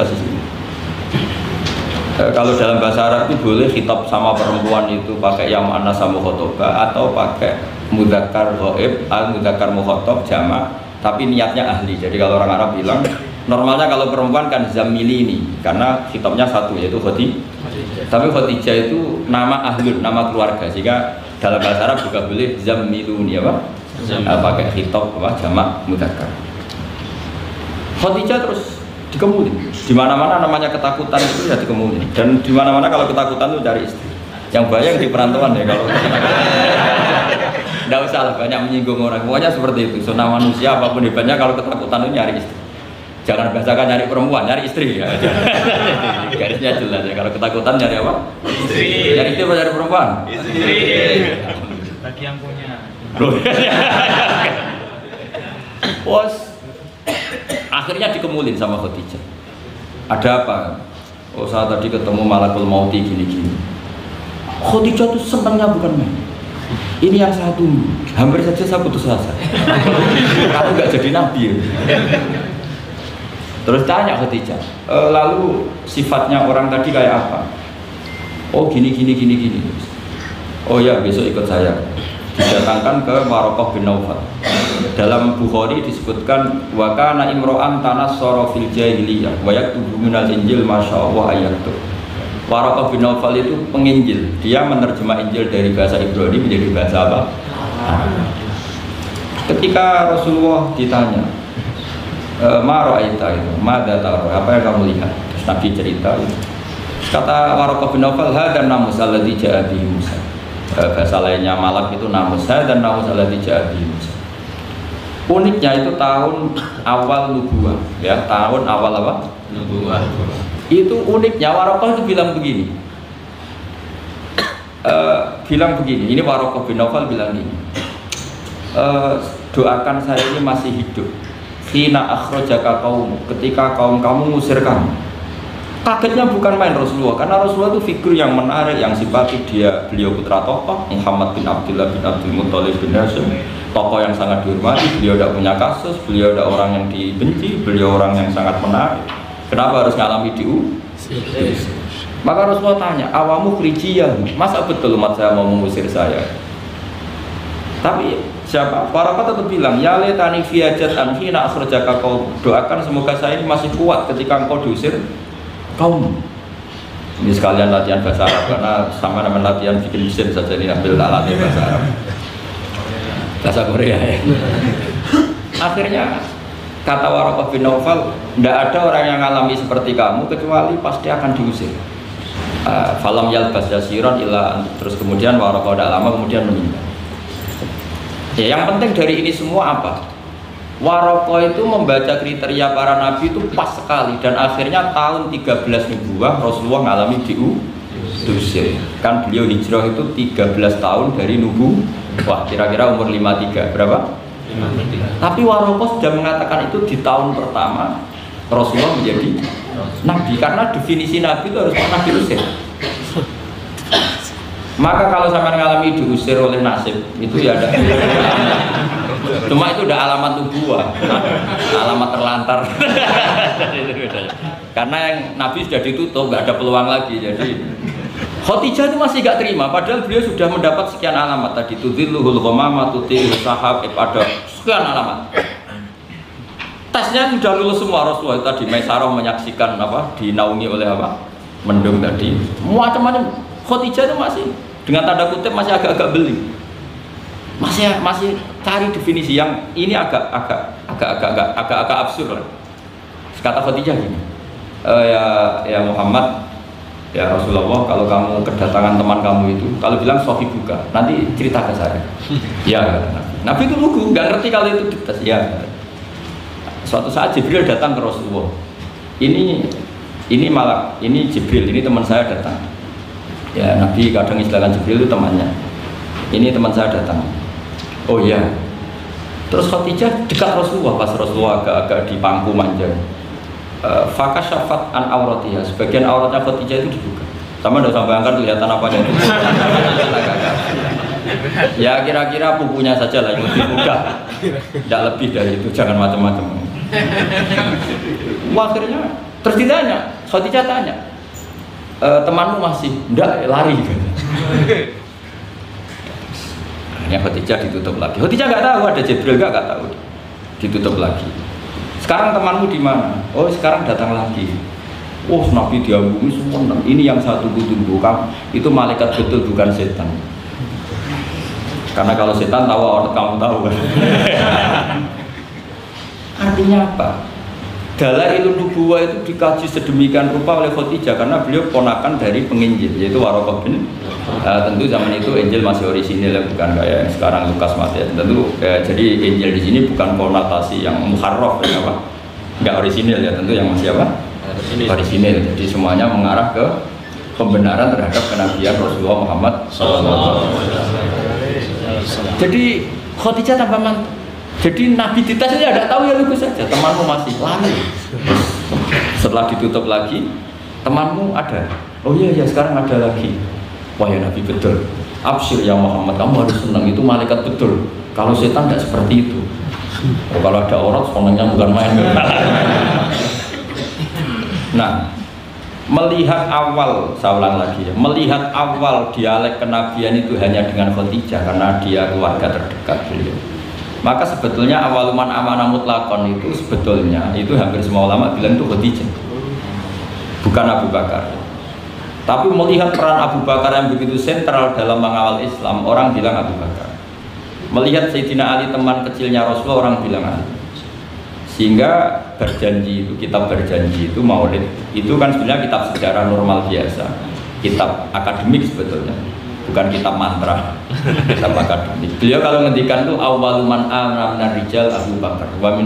Kalau dalam bahasa Arab itu boleh khitab sama perempuan itu pakai yang muannas sama khotoba atau pakai mudzakkar ghaib al mudzakkar mukhatab jamak, tapi niatnya ahli. Jadi kalau orang Arab bilang normalnya kalau perempuan kan zamilini karena khitabnya satu yaitu Khadijah. Tapi Khadijah itu nama ahlun, nama keluarga, sehingga dalam bahasa Arab juga boleh zamiluni apa? Pakai khitab apa jamak mudzakkar. Khadijah terus dikemulin. Di mana-mana namanya ketakutan itu ya dikemulin. Dan di mana-mana kalau ketakutan itu cari istri. Yang bayang di perantauan ya kalau. Enggak usah lah banyak menyinggung orang. Pokoknya seperti itu. Sunah manusia apapun hebatnya kalau ketakutan itu nyari istri. Jangan bahasakan nyari perempuan, nyari istri ya. Garisnya jelas ya. Kalau ketakutan nyari apa? Istri. Nyari istri apa nyari perempuan? Istri. Bagi yang punya. Bos, akhirnya dikemulin sama Khadijah. Ada apa? Oh saya tadi ketemu malakul mauti gini-gini. Khadijah tuh senangnya bukan main. Ini yang saya tunggu. Hampir saja saya putus asa. Aku nggak jadi nabi. Terus tanya Khadijah, lalu sifatnya orang tadi kayak apa? Oh gini. Oh ya besok ikut saya. Didatangkan ke Waraqah bin Naufal. Dalam Bukhari disebutkan wa kana imro'an tanassara fil jahiliyah wa yaktubu minal injil masyaallah ayatu. Waraqah bin Naufal itu penginjil. Dia menerjemah Injil dari bahasa Ibrani menjadi bahasa apa? Ketika Rasulullah ditanya, "Ma ra'aita itu? Madza tara? Apa yang kamu lihat?" Terus Nabi cerita itu. Kata Waraqah bin Naufal, "Hadzal namus alladzi ja'a bihi Musa." Bahasa lainnya malak itu namus dan namus alladzi ja'a bihi Musa. Uniknya itu tahun awal nubuwah, ya tahun awal apa? Nubuwah. Itu uniknya Waraqah itu bilang begini. Ini Waraqah bin Naufal bilang gini. Doakan saya ini masih hidup. Khina akhrajaka qaum, ketika kaum kamu ngusir kamu. Kagetnya bukan main Rasulullah, karena Rasulullah itu figur yang menarik, yang simpatik. Beliau putra tokoh Muhammad bin Abdullah bin Abdul Muthalib bin Hashim, tokoh yang sangat dihormati. Beliau tidak punya kasus, beliau tidak orang yang dibenci, beliau orang yang sangat menarik. Kenapa harus ngalami diusir? Maka Rasulullah tanya, awamu khrijiyah, masa betul umat saya mau mengusir saya? Tapi siapa? Waraqah tetap bilang, ya letani fiyajat anhina akhrajaka qaum. Doakan semoga saya ini masih kuat ketika engkau diusir kaum. Ini sekalian latihan bahasa Arab karena sama dengan latihan bikin mesin saja ini ambil alatnya bahasa Arab. Bahasa Korea ya. Akhirnya kata Waraqah bin Naufal, tidak ada orang yang mengalami seperti kamu kecuali pasti akan diusir. Falam yalbas yasiran illa, terus kemudian Waraqah tidak lama kemudian meninggal. Ya, yang penting dari ini semua apa? Waraqah itu membaca kriteria para nabi itu pas sekali, dan akhirnya tahun 13 nubuwah Rasulullah mengalami diusir. Kan beliau hijrah itu 13 tahun dari nubuwah, kira-kira umur 53 berapa? 53. Tapi Waraqah sudah mengatakan itu di tahun pertama Rasulullah menjadi nabi, karena definisi nabi itu harus pernah diusir. Maka kalau sampai mengalami diusir oleh nasib itu ya ada. Cuma itu udah alamat nubuwah, alamat terlantar. Karena yang Nabi sudah ditutup, nggak ada peluang lagi. Jadi Khadijah itu masih nggak terima, padahal beliau sudah mendapat sekian alamat tadi. Tudzilluhul ghamama tutil sahab, ada sekian alamat. Tesnya sudah lulus semua. Rasulullah tadi Maisarah menyaksikan apa, dinaungi oleh apa, mendung tadi. Macam-macam. Khadijah itu masih dengan tanda kutip masih agak-agak beli. Masih cari definisi yang ini agak absurd lah. Kata Khadijah gini, ya Muhammad, ya Rasulullah, kalau kamu kedatangan teman kamu itu, kalau bilang Sofi buka, nanti cerita ke saya. Ya, Nabi itu lugu, nggak ngerti kalau itu diktas. Ya, suatu saat Jibril datang ke Rasulullah. Ini Jibril, ini teman saya datang. Ya, Nabi kadang istilahkan Jibril itu temannya. Ini teman saya datang. Oh iya. Terus Khadijah dekat Rasulullah, pas Rasulullah agak di pangku manja. Fakasyafat an auratiha, sebagian auratnya Khadijah itu dibuka. Sama udah sampai angkat kelihatan apa yang itu. Ya kira-kira pupunya saja lah yang lebih mudah. Tidak lebih dari itu, jangan macam-macam. Akhirnya terus ditanya, Khadijah tanya, temanmu masih? Enggak, lari. Akhirnya Khadijah ditutup lagi. Khadijah nggak tahu ada Jibril, nggak tahu. Ditutup lagi. Sekarang temanmu di mana? Oh sekarang datang lagi. Oh Nabi diambungi semua. Ini yang saya tunggu-tunggu. Itu malaikat betul, bukan setan. Karena kalau setan tahu orang kamu tahu kan. Artinya apa? Dalailun nubuwah itu dikaji sedemikian rupa oleh Khadijah karena beliau ponakan dari penginjil yaitu Waraqah bin. Tentu zaman itu Injil masih orisinil, bukan kayak yang sekarang Lukas Matius. Tentu jadi Injil di sini bukan konotasi yang muharraf ya apa? Enggak orisinil ya, tentu yang masih apa? Orisinil. Jadi semuanya mengarah ke pembenaran terhadap kenabian Rasulullah Muhammad SAW. Jadi Khadijah tambah mantap. Jadi Nabi dites ini ada tahu ya lugu saja, temanmu masih lari. Setelah ditutup lagi, temanmu ada. Oh iya ya sekarang ada lagi. Wah ya Nabi betul. Absyir ya Muhammad, kamu harus senang, itu malaikat betul. Kalau setan tidak seperti itu. Oh, kalau ada orang senangnya bukan main. Nah, melihat awal, saya ulang lagi ya, melihat awal dialek kenabian itu hanya dengan Khadijah karena dia keluarga terdekat beliau. Maka sebetulnya awaluman amanah mutlakon itu sebetulnya itu hampir semua ulama bilang itu Khadijah, bukan Abu Bakar. Tapi melihat peran Abu Bakar yang begitu sentral dalam mengawal Islam, orang bilang Abu Bakar. Melihat Sayyidina Ali teman kecilnya Rasulullah, orang bilang Ali. Sehingga berjanji itu, kitab berjanji itu Maulid itu kan sebenarnya kitab sejarah normal biasa, kitab akademik sebetulnya, bukan kitab mantra, kitab akademik. Beliau kalau ngendikan itu awaluman amana minar rijal Abu Bakar wa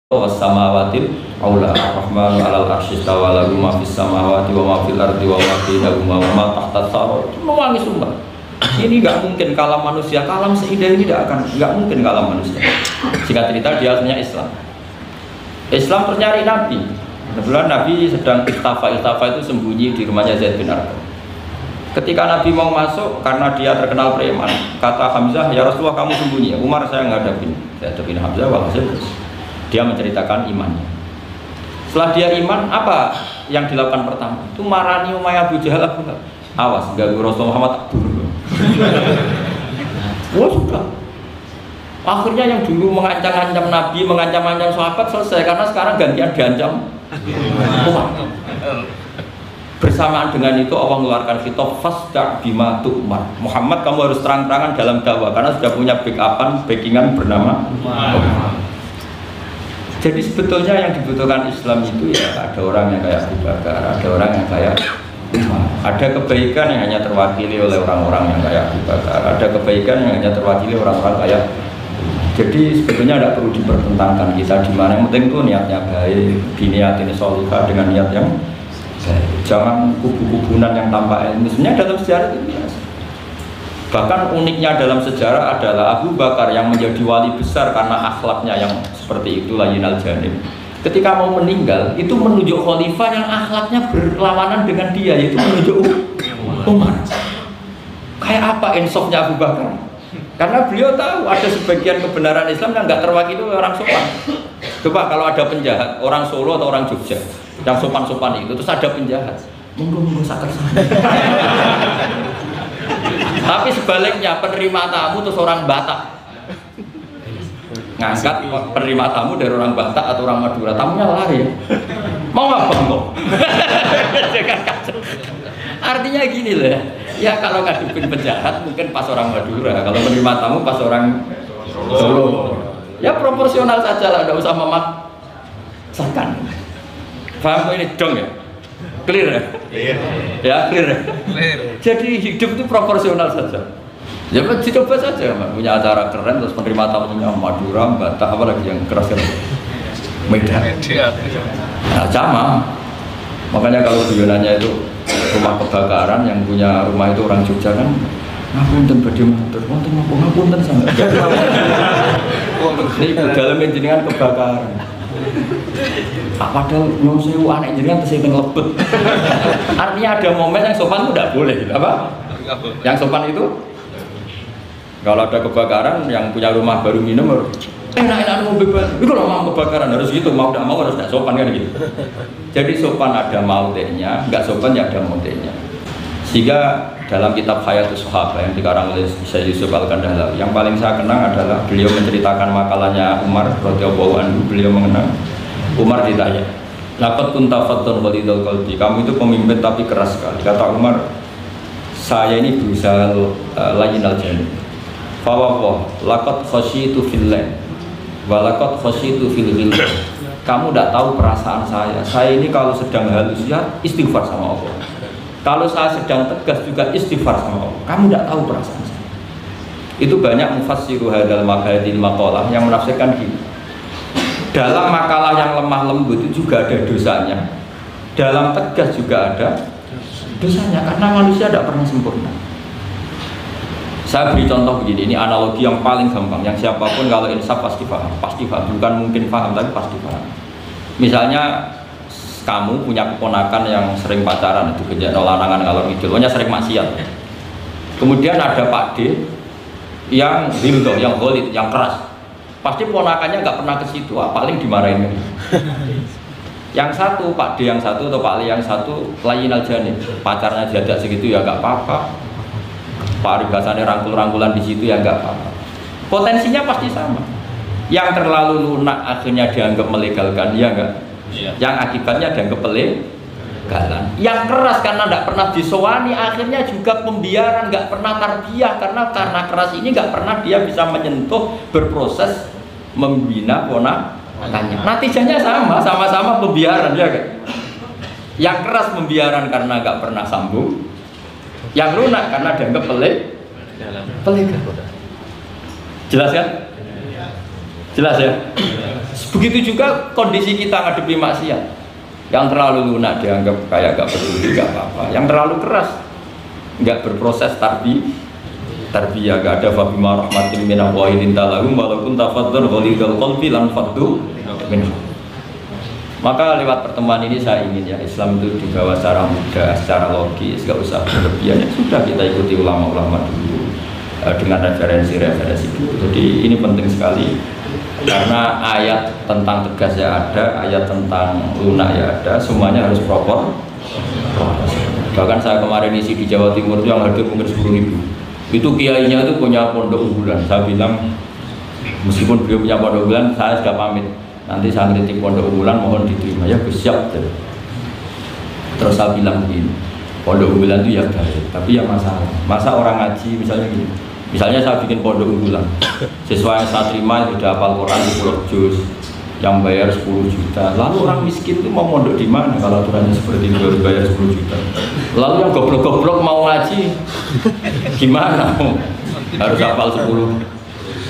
was samawatil aula ar-rahmanu 'alal arsy istawa lahu ma fis samawati wa ma fil ardi wa ma bainahuma wa ma tahta tsara. Mewangi sumpah. Ini nggak mungkin kalam manusia, kalam seindah ini nggak mungkin kalam manusia. Singkat cerita dia punya Islam. Islam ternyari Nabi. Kebetulan Nabi sedang iltafa itu sembunyi di rumahnya Zaid bin Arqam. Ketika Nabi mau masuk, karena dia terkenal preman, kata Hamzah, ya Rasulullah kamu sembunyi. Umar saya ngadapin Hamzah, walhasil dia menceritakan imannya. Setelah dia iman, apa yang dilakukan pertama? Itu marani Umayyah Abu Jahal. Awas, ganggu Rasulullah Muhammad tak dulu. Oh sudah. Akhirnya yang dulu mengancam-ancam Nabi, mengancam-ancam sahabat selesai, karena sekarang gantian diancam Umar. Bersamaan dengan itu Allah mengeluarkan kitab fasda' bima tu'mar. Muhammad kamu harus terang-terangan dalam dakwah karena sudah punya backingan bernama Umar. Jadi sebetulnya yang dibutuhkan Islam itu ya ada orang yang kayak Abu Bakar, ada orang yang kayak Umar. Ada kebaikan yang hanya terwakili oleh orang-orang yang kayak Abu Bakar, ada kebaikan yang hanya terwakili orang-orang kayak. Jadi sebetulnya tidak perlu dipertentangkan kita di mana, yang penting itu niatnya baik, diniatin sholihah dengan niat yang baik. Jangan kubu-kubunan yang tanpa ilmu. Sebenarnya dalam sejarah itu biasa. Bahkan uniknya dalam sejarah adalah Abu Bakar yang menjadi wali besar karena akhlaknya yang seperti itu, layyinal janib. Ketika mau meninggal, itu menunjuk khalifah yang akhlaknya berlawanan dengan dia, yaitu menunjuk Umar. Kayak apa insafnya Abu Bakar? Karena beliau tahu ada sebagian kebenaran Islam yang nggak terwakili oleh orang sopan. Coba kalau ada penjahat, orang Solo atau orang Jogja, yang sopan-sopan itu, terus ada penjahat, monggo sakar sana. Tapi sebaliknya penerima tamu terus orang Batak ngangkat penerima tamu dari orang Batak atau orang Madura, tamunya lari. Mau apa kok? Artinya gini loh ya, kalau ngadepin penjahat mungkin pas orang Madura, kalau penerima tamu pas orang Solo. Ya proporsional saja lah, tidak usah memaksakan. Paham ini dong ya? Clear ya? Ya clear ya? Jadi hidup itu proporsional saja. Ya coba saja, punya acara keren terus penerima tamunya Madura, Batak, apa lagi yang keras-keras? Medan. Nah, sama. Makanya kalau guyonannya itu rumah kebakaran, yang punya rumah itu orang Jogja kan, ngapunten badhe matur, wonten napa ngapunten sampe. Ini dalam jenengan kebakaran. Padahal nyuwun sewu anak jenengan tesih teng lebet. Artinya ada momen yang sopan itu tidak boleh, gitu. Apa? Yang sopan itu kalau ada kebakaran, yang punya rumah baru minum harus enak-enak mau bebas. Itu kalau mau kebakaran harus gitu, mau tidak mau harus tidak sopan kan gitu. Jadi sopan ada mautenya, nggak sopan ya ada mautenya. Sehingga dalam kitab Hayatus Sahabah yang dikarang oleh Syekh Yusuf Al-Kandahlah, yang paling saya kenang adalah beliau menceritakan makalahnya Umar radhiyallahu anhu. Beliau mengenang Umar ditanya, "Laqad kunta faddun ghalidul qalbi." Kamu itu pemimpin tapi keras sekali. Kata Umar, "Saya ini berusaha layyinal janib." Fa wa laqad khasyitu fillah wa laqad khasyitu fil ghillah. Kamu tidak tahu perasaan saya. Saya ini kalau sedang halus ya istighfar sama Allah. Kalau saya sedang tegas juga istighfar sama Allah. Kamu tidak tahu perasaan saya. Itu banyak mufassiru hadal maqadil maqalah yang menafsirkan gini. Dalam makalah yang lemah lembut itu juga ada dosanya. Dalam tegas juga ada dosanya, karena manusia tidak pernah sempurna. Saya beri contoh begini, ini analogi yang paling gampang, yang siapapun kalau insaf pasti paham, bukan mungkin paham tapi pasti paham. Misalnya kamu punya keponakan yang sering pacaran, itu kejadian lanangan kalau ngidul, sering maksiat. Kemudian ada Pak D yang dildo, yang ghalid, yang keras. Pasti ponakannya nggak pernah ke situ, paling dimarahin. Yang satu Pak D yang satu atau Pak Ali yang satu layyinal janib, pacarnya jadak segitu ya nggak apa-apa. Paribasannya rangkul-rangkulan di situ ya nggak apa-apa. Potensinya pasti sama. Yang terlalu lunak akhirnya dianggap melegalkan, ya enggak? Iya. Yang akibatnya dianggap pelegalan. Yang keras karena tidak pernah disowani, akhirnya juga pembiaran, nggak pernah tarbiyah karena keras ini nggak pernah dia bisa menyentuh, berproses membina ponakannya. Natijahnya sama-sama pembiaran, ya kan? Yang keras pembiaran karena nggak pernah sambung. Yang lunak karena dianggap pelegalan. Jelas kan? Jelas ya? Begitu juga kondisi kita ngadepi maksiat. Yang terlalu lunak dianggap kayak gak peduli, gak apa-apa. Yang terlalu keras, gak berproses tarbiyah, gak ada fabima rahmatin minallahi lintalahum walaupun tafadzur ghalidul qalbi lan faddu minhu. Maka lewat pertemuan ini saya ingin ya Islam itu dibawa secara mudah, secara logis, gak usah berlebihan. Sudah kita ikuti ulama-ulama dulu dengan referensi-referensi dulu. Jadi ini penting sekali karena ayat tentang tegas ya ada, ayat tentang lunak ya ada, semuanya harus proper. Bahkan saya kemarin isi di Jawa Timur yang hadir mungkin 10.000. Itu kiainya itu punya pondok unggulan. Saya bilang meskipun beliau punya pondok unggulan, saya sudah pamit. Nanti saya kritik pondok unggulan mohon diterima ya Gus siap. Terus saya bilang begini, pondok unggulan itu ya baik, tapi ya masalah. Masa orang ngaji misalnya gini. Misalnya saya bikin pondok unggulan, siswa yang saya terima sudah hafal Quran 10 juz, yang bayar 10 juta. Lalu orang miskin itu mau mondok di mana kalau aturannya seperti itu harus bayar 10 juta? Lalu yang goblok-goblok mau ngaji gimana? Harus hafal 10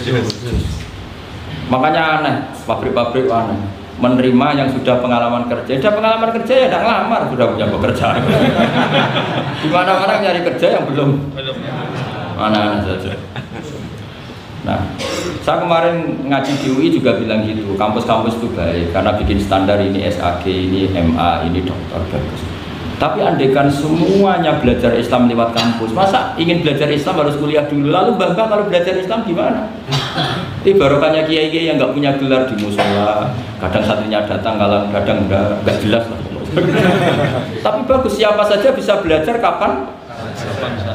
juz. Makanya aneh, pabrik-pabrik aneh menerima yang sudah pengalaman kerja. Sudah pengalaman kerja ya tidak ngelamar, sudah punya pekerjaan. Gimana orang nyari kerja yang belum? Mana saja. Nah, saya kemarin ngaji di UI juga bilang gitu, kampus-kampus itu baik karena bikin standar ini SAG, ini MA, ini dokter bagus. Tapi andaikan semuanya belajar Islam lewat kampus, masa ingin belajar Islam harus kuliah dulu? Lalu bangga kalau belajar Islam gimana? Ini barokahnya kiai-kiai yang nggak punya gelar di musola, kadang santrinya datang, kadang nggak jelas lah. Tapi bagus, siapa saja bisa belajar kapan?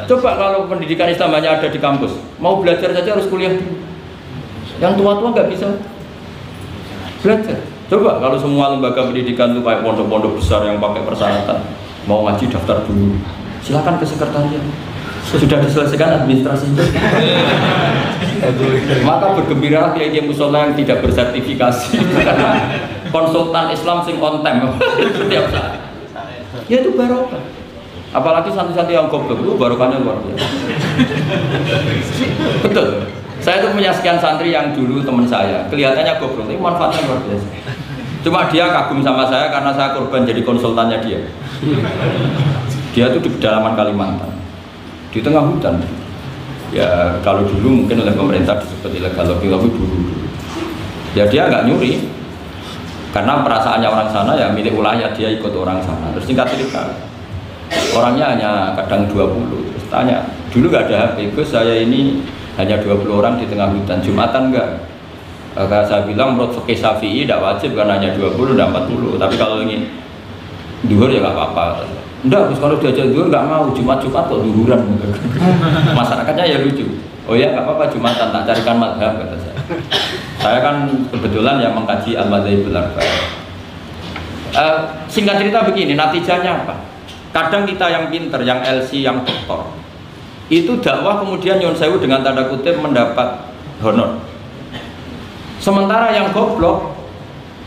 Coba kalau pendidikan Islam hanya ada di kampus, mau belajar saja harus kuliah dulu. Yang tua-tua nggak bisa belajar. Coba kalau semua lembaga pendidikan itu kayak pondok-pondok besar yang pakai persyaratan, mau ngaji daftar dulu, silakan ke sekretariat. Sudah diselesaikan administrasinya. Maka bergembira kiai musola yang tidak bersertifikasi karena konsultan Islam sing on time setiap saat. Ya itu barokah. Apalagi santri-santri yang goblok itu barokahnya luar biasa. Betul. Saya tuh punya sekian santri yang dulu teman saya, kelihatannya goblok, tapi manfaatnya luar biasa. Cuma dia kagum sama saya karena saya korban jadi konsultannya dia. Dia tuh di pedalaman Kalimantan, di tengah hutan. Ya kalau dulu mungkin oleh pemerintah disebut ilegal logging, tapi dulu. Ya dia nggak nyuri, karena perasaannya orang sana ya milik wilayah, dia ikut orang sana. Terus singkat cerita, orangnya hanya kadang 20. Terus tanya, dulu nggak ada HP, Gus saya ini hanya 20 orang di tengah hutan, Jumatan enggak? Kalau saya bilang menurut fikih Syafi'i tidak wajib karena hanya 20 dan 40, tapi kalau ingin duhur ya nggak apa-apa. Enggak, Gus kalau diajak duhur nggak mau, Jumat-Jumat kok duhuran. Masyarakatnya ya lucu. Oh ya nggak apa-apa Jumatan, tak carikan madhab kata saya. Saya kan kebetulan yang mengkaji al-madzhabul arba'. Singkat cerita begini, natijahnya apa? Kadang kita yang pinter, yang LC, yang doktor, itu dakwah kemudian nyun sewu dengan tanda kutip mendapat honor. Sementara yang goblok,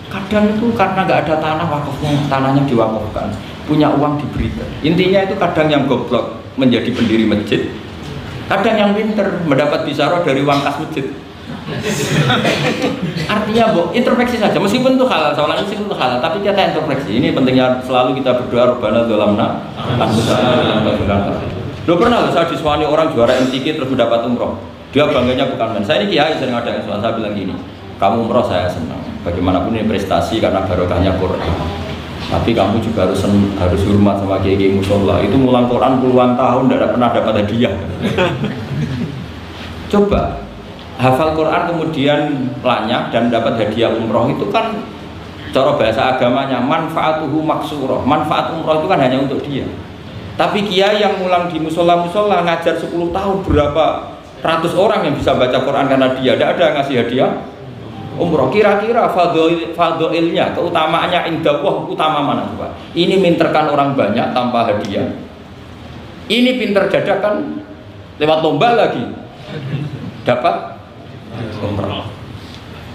kadang itu karena nggak ada tanah wakafnya, tanahnya diwakafkan, punya uang diberikan. Intinya itu kadang yang goblok menjadi pendiri masjid, kadang yang pinter mendapat bisyarah dari uang kas masjid. Artinya introspeksi saja, meskipun itu halal, soalnya meskipun itu halal, tapi kita introspeksi. Ini pentingnya selalu kita berdoa Rabbana dzalamna anfusana Loh pernah saya disuani orang juara MTQ terus mendapat umroh, dia bangganya bukan main. Saya ini kiai sering ada yang soal, saya bilang gini, kamu umroh saya senang, bagaimanapun ini prestasi karena barokahnya Quran. Tapi kamu juga harus hormat sama kiai musola, itu ngulang Quran puluhan tahun tidak pernah dapat hadiah. Coba hafal Quran kemudian lanyah dan dapat hadiah umroh, itu kan cara bahasa agamanya manfaatuhu maksurah. Manfaat umroh itu kan hanya untuk dia. Tapi kiai yang ngulang di musola-musola ngajar 10 tahun, berapa ratus orang yang bisa baca Quran karena dia, tidak ada yang ngasih hadiah umroh. Kira-kira fadhoilnya, keutamaannya indallah utama mana coba? Ini minterkan orang banyak tanpa hadiah, ini pinter dadakan lewat lomba lagi dapat umroh.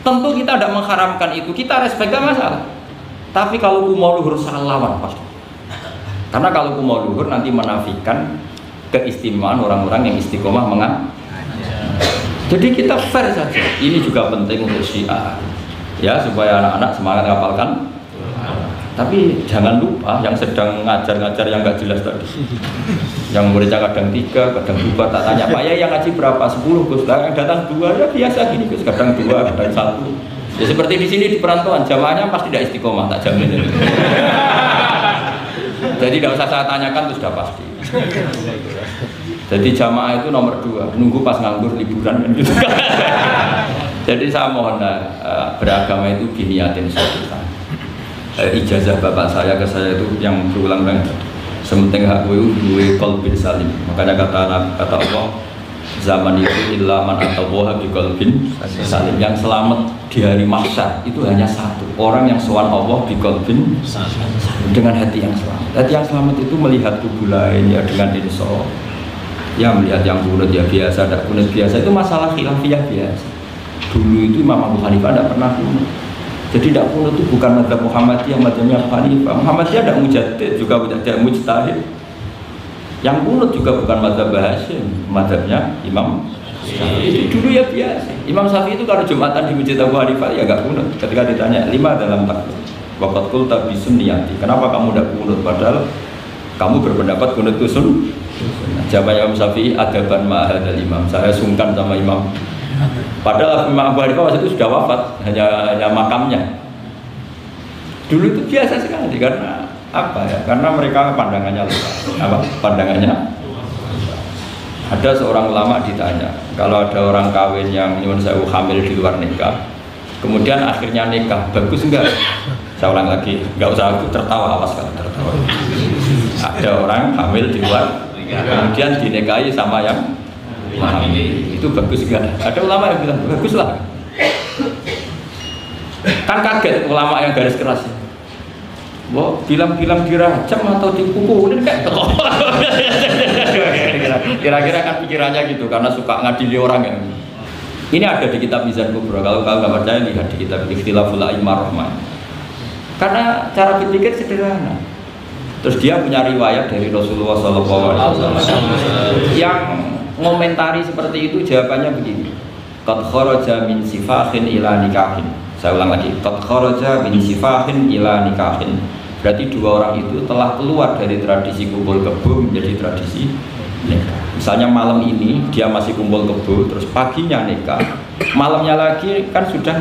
Tentu kita tidak mengharamkan itu, kita respect, gak masalah. Tapi kalau mau luhur salah lawan pasti. Karena kalau mau luhur nanti menafikan keistimewaan orang-orang yang istiqomah mengajar. Jadi kita fair saja. Ini juga penting untuk Syiah. Ya, supaya anak-anak semangat ngapalkan. Tapi jangan lupa yang sedang ngajar-ngajar yang nggak jelas tadi. Yang muridnya kadang 3, kadang 2, tak tanya, Pak ya yang ngaji berapa? 10 Gus, yang datang 2 ya biasa gini Gus, kadang 2, kadang 1. Ya seperti di sini di perantauan, jamaahnya pasti tidak istiqomah, tak jamin. Jadi tidak usah saya tanyakan itu sudah pasti. Jadi jamaah itu nomor 2, nunggu pas nganggur liburan kan gitu. Jadi saya mohon beragama itu diniatin suatu saat. Ijazah bapak saya ke saya itu yang berulang-ulang, sementing hak gue qalbin salim. Makanya kata Allah, zaman itu illa man atawaha bi qalbin salim. Yang selamat di hari mahsyar itu hanya satu orang yang sowan Allah bi qalbin dengan hati yang selamat. Hati yang selamat itu melihat tubuh lain ya dengan insaf. Ya melihat yang kunut ya biasa, tidak kunut biasa itu masalah khilafiyah biasa. Dulu itu Imam Abu Hanifah tidak pernah kunut. Jadi tidak kunut itu bukan mazhab Muhammadiyah, mazhabnya Abu Hanifah. Muhammadiyah tidak mujaddid, juga tidak mujtahid. Yang kunut juga bukan mazhab Hasyim, mazhabnya Imam Syafi'i. Itu dulu ya biasa. Imam Syafi'i itu kalau Jumatan di Masjid Abu Hanifah ya enggak kunut. Ketika ditanya 5 dalam takbir, waqad qulta bi sunniyati. Kenapa kamu tidak kunut padahal kamu berpendapat kunut itu sunnah? Jawabannya Imam Syafi'i, adaban ma'ahadal imam. Saya sungkan sama imam. Padahal Imam Abu Hanifah waktu itu sudah wafat, hanya makamnya. Dulu itu biasa sekali karena apa ya? Karena mereka pandangannya luas. Apa? Pandangannya. Ada seorang ulama ditanya, kalau ada orang kawin yang nyuwun sewu hamil di luar nikah, kemudian akhirnya nikah, bagus enggak? Saya ulang lagi, enggak usah aku tertawa, awas kalau tertawa. Ada orang hamil di luar, kemudian dinikahi sama yang hamil, itu bagus enggak? Ada ulama yang bilang bagus lah. Kan kaget ulama yang garis keras. Wah, bilang-bilang dirajam atau dipukulin kayak kira-kira kan pikirannya gitu karena suka ngadili orang yang ini ada di kitab Mizan Kubra. Kalau kalian nggak percaya lihat di kitab Ikhtilaful A'immah Rahman. Karena cara berpikir sederhana. Terus dia punya riwayat dari Rasulullah SAW yang ngomentari seperti itu, jawabannya begini. Qad kharaja min sifahin ila nikahin. Saya ulang lagi. Qad kharaja min sifahin ila nikahin. Berarti dua orang itu telah keluar dari tradisi kumpul kebo menjadi tradisi nikah. Misalnya malam ini dia masih kumpul kebo, terus paginya nikah, malamnya lagi kan sudah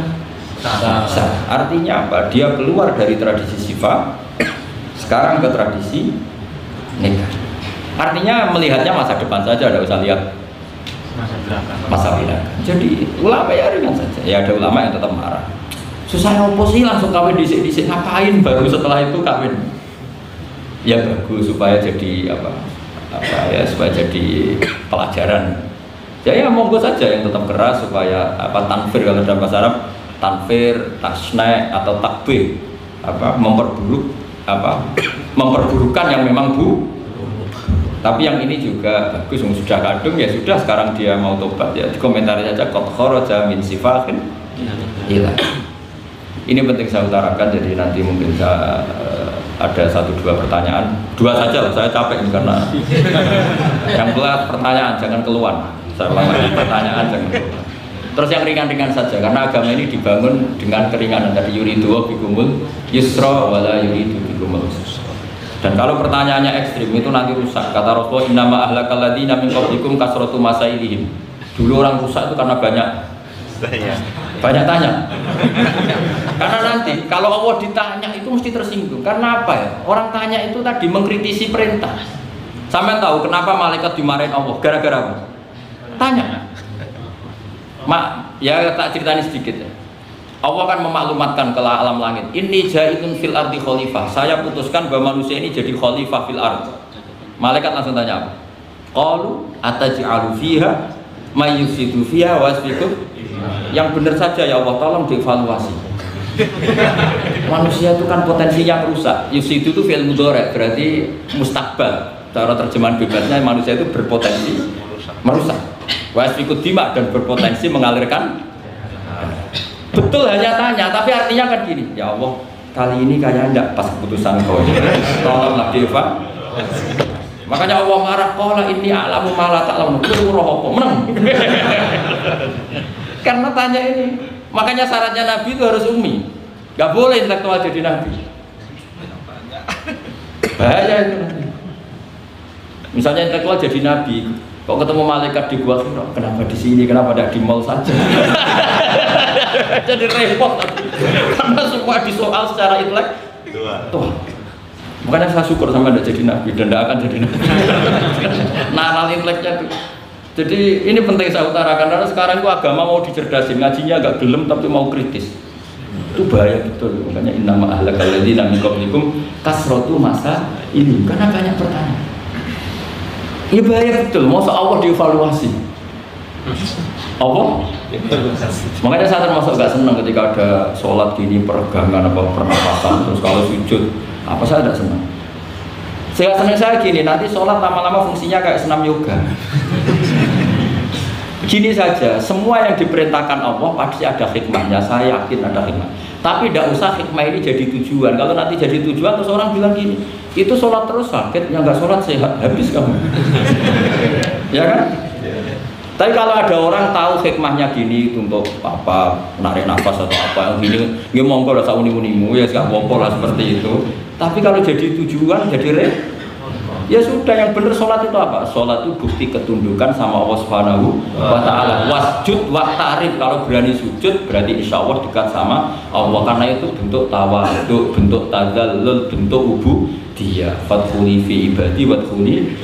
sah. Artinya apa? Dia keluar dari tradisi sifat, sekarang ke tradisi nikah. Artinya melihatnya masa depan saja, tidak usah lihat masa belakang. Jadi ulama ya ringan saja. Ya ada ulama yang tetap marah. Susah apa sih langsung kawin disik-disik, ngapain baru setelah itu kawin? Ya bagus supaya jadi apa ya, supaya jadi pelajaran. Ya monggo saja yang tetap keras supaya tanfir, kalau dalam bahasa Arab tanfir, tasna atau takbir, memperburukan yang memang tapi yang ini juga bagus, sudah kadung ya sudah, sekarang dia mau tobat ya dikomentari saja qad kharaja min sifahin ila. Ini penting saya utarakan, jadi nanti mungkin saya ada 1-2 pertanyaan, 2 saja lah, saya capek karena yang belas pertanyaan jangan keluar. Saya ulang lagi, pertanyaan jangan keluar. Terus yang ringan-ringan saja, karena agama ini dibangun dengan keringanan. Tadi yuridu bikumul yusra wala yuridu bikumul usra. Dan kalau pertanyaannya ekstrim itu nanti rusak. Kata Rasulullah, innama ahlakal ladzina min qablikum kasratu masailihim. Dulu orang rusak itu karena banyak tanya. Karena nanti kalau Allah ditanya itu mesti tersinggung. Karena apa ya? Orang tanya itu tadi mengkritisi perintah. Sampai tahu kenapa malaikat dimarahin Allah? Gara-gara apa? Tanya. Ya tak ceritani sedikit ya. Allah kan memaklumatkan ke alam langit. Inni ja'ilun fil ardi khalifah. Saya putuskan bahwa manusia ini jadi khalifah fil ardi. Malaikat langsung tanya apa? Qalu ataj'alu fiha may yufsidu fiha wa yasfiku. Yang benar saja ya Allah, tolong dievaluasi. Manusia itu kan potensi yang rusak. Yufsidu itu fi'il mudhari', berarti mustakbal. Cara terjemahan bebasnya manusia itu berpotensi merusak. Wa yasfiku dima, dan berpotensi mengalirkan. Betul hanya tanya, tapi artinya kan gini, ya Allah, kali ini kayaknya enggak pas keputusan kau. Tolonglah dievaluasi. Makanya Allah marah, qala inni a'lamu ma la ta'lamun. Kuwi ora apa meneng. Karena tanya ini. Makanya syaratnya Nabi itu harus ummi. Gak boleh intelektual jadi Nabi. Bahaya itu nanti. Misalnya intelektual jadi Nabi, kok ketemu malaikat di gua Hira, kenapa di sini, kenapa tidak di mall saja? Jadi repot nanti. Karena semua disoal secara intelektual. Makanya saya syukur sama tidak jadi Nabi dan tidak akan jadi Nabi. Naral inteleknya itu. Jadi ini penting saya utarakan karena sekarang itu agama mau dicerdasin, ngajinya agak gelem tapi mau kritis. Itu bahaya betul. Makanya innama ahlakal ladzina min qablikum kasratu masa ini karena banyak pertanyaan. Ini bahaya betul. Masa Allah dievaluasi? Apa? Makanya saya termasuk gak senang ketika ada sholat gini peregangan apa pernapasan terus kalau sujud apa saya tidak senang. Saya senang saya gini nanti sholat lama-lama fungsinya kayak senam yoga. Gini saja, semua yang diperintahkan Allah pasti ada hikmahnya, saya yakin ada hikmah. Tapi tidak usah hikmah ini jadi tujuan. Kalau nanti jadi tujuan, terus orang bilang gini, itu sholat terus sakit, yang nggak sholat sehat, habis kamu. Ya kan? Tapi kalau ada orang tahu hikmahnya gini untuk apa, menarik nafas atau apa, yang gini, nggak monggo lah sauni-unimu ya, nggak apa-apa lah seperti itu. Tapi kalau jadi tujuan, jadi ya sudah, yang benar sholat itu apa? Sholat itu bukti ketundukan sama Allah Subhanahu wa ta'ala. Wasjud waqtarib, kalau berani sujud berarti insya Allah dekat sama Allah. Karena itu bentuk tawadhu, bentuk tadzallul, bentuk ubudiyah. Fadkhuli fi ibadi wadkhuli.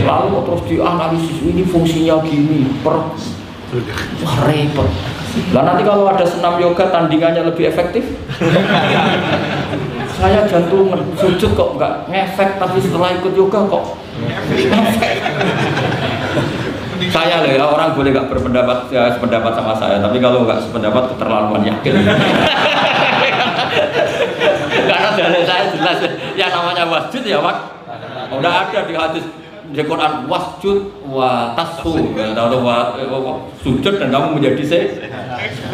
Lalu terus dianalisis ini fungsinya gini, wah repot. Lah nanti kalau ada senam yoga tandingannya lebih efektif. Saya jantungan, sujud kok nggak ngefek, tapi setelah ikut yoga kok ngefek. Saya loh ya, orang boleh nggak berpendapat ya, sependapat sama saya, tapi kalau nggak sependapat keterlaluan yakin. Karena dari saya jelas yang namanya wasjud ya Pak, udah ada di hadis di Quran, wasjud wa tasfu, atau sujud dan kamu menjadi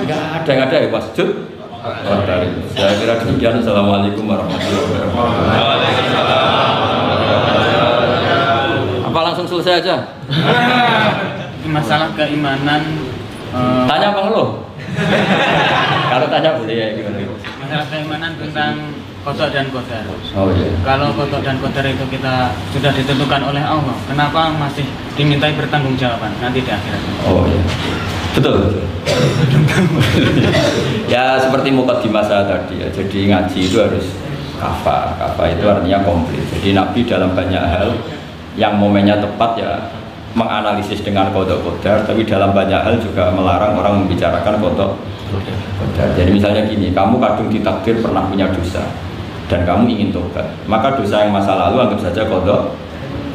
nggak ada yang ada ya wasjud. Saya kira demikian. Assalamualaikum warahmatullahi wabarakatuh. Apa langsung selesai aja? Masalah keimanan. Tanya apa lo? Kalau tanya boleh ya gimana? Masalah keimanan tentang qada dan qadar. Oh iya. Kalau qada dan qadar itu kita sudah ditentukan oleh Allah, kenapa masih dimintai pertanggungjawaban nanti di akhirat? Oh iya. Betul. Ya seperti mukadimah saya tadi ya. Jadi ngaji itu harus kafah. Kafah itu artinya komplit. Jadi Nabi dalam banyak hal yang momennya tepat ya menganalisis dengan qada qadar, tapi dalam banyak hal juga melarang orang membicarakan qada qadar. Jadi misalnya gini, kamu kadung ditakdir pernah punya dosa dan kamu ingin tobat, maka dosa yang masa lalu anggap saja qada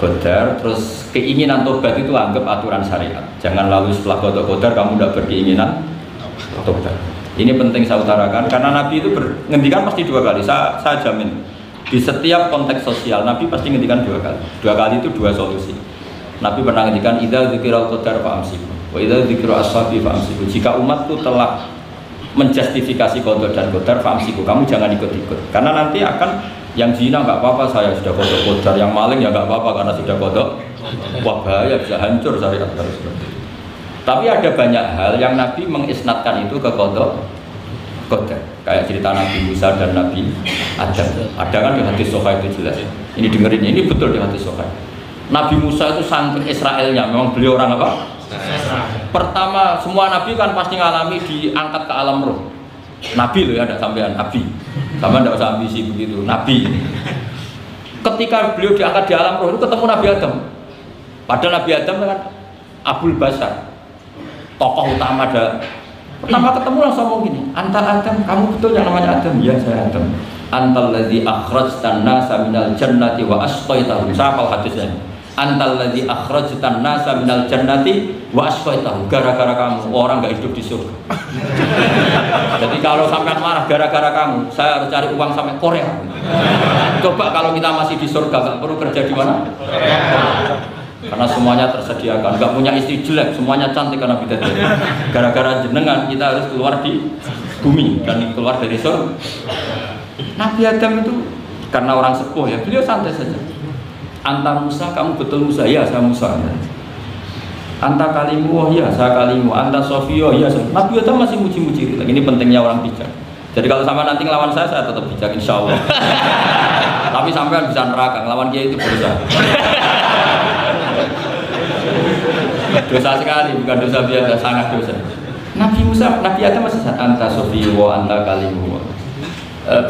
qadar, terus keinginan tobat itu anggap aturan syariat. Jangan lalu setelah qada qadar kamu tidak berkeinginan tobat. Ini penting saya utarakan karena Nabi itu ngendikan pasti dua kali. Saya jamin di setiap konteks sosial Nabi pasti ngendikan dua kali. Dua kali itu dua solusi. Nabi pernah ngendikan idza dzikiral qadar fa'amsiku wa idza dzikiru ashabi fa'amsiku. Jika umatku telah menjustifikasi qada dan qadar fa'amsiku, kamu jangan ikut-ikut. Karena nanti akan yang zina nggak apa-apa, saya sudah qada qadar, yang maling ya nggak apa-apa karena sudah qada. Wah bahaya, bisa hancur syariat harus seperti itu. Tapi ada banyak hal yang Nabi mengisnadkan itu ke qada qadar. Kayak cerita Nabi Musa dan Nabi Adam. Ada kan di hadis Sahih itu jelas. Ini dengerin, ini betul di hadis Sahih. Nabi Musa itu saking Israelnya, memang beliau orang apa? Pertama, semua Nabi kan pasti ngalami diangkat ke alam roh. Nabi loh ya, ada sampean Nabi. Sama tidak usah ambisi begitu, Nabi. Ketika beliau diangkat di alam roh itu ketemu Nabi Adam. Padahal Nabi Adam kan Abul Basar, tokoh utama ada. Pertama ketemu langsung ngomong gini, Anta Adam, kamu betul yang namanya Adam? Ya saya Adam. Antal ladzi akhrajtan nasa minal jannati wa asqaitahum. Siapa hadisnya? Antal ladzi akhrajtan nasa minal jannati wa asqaitahum. Gara-gara kamu orang enggak hidup di surga. Jadi kalau sampai marah gara-gara kamu, saya harus cari uang sampai Korea. Coba kalau kita masih di surga, enggak perlu kerja di mana? Karena semuanya tersediakan, enggak punya istri jelek, semuanya cantik karena bidadari. Gara-gara jenengan kita harus keluar di bumi dan keluar dari surga. Nabi Adam itu karena orang sepuh ya, beliau santai saja. Anta Musa, kamu betul Musa? Ya, saya Musa. Anta kalimu, oh ya, saya kalimu. Anta Sofio, ya. Nabi Adam masih muji-muji. Ini pentingnya orang bijak. Jadi kalau sama nanti ngelawan saya tetap bijak, insya Allah. Tapi sampai bisa neraka, ngelawan dia itu dosa. Dosa sekali, bukan dosa biasa, sangat dosa. Nabi Musa, Nabi Adam masih Anta Sofio, Anta kalimu.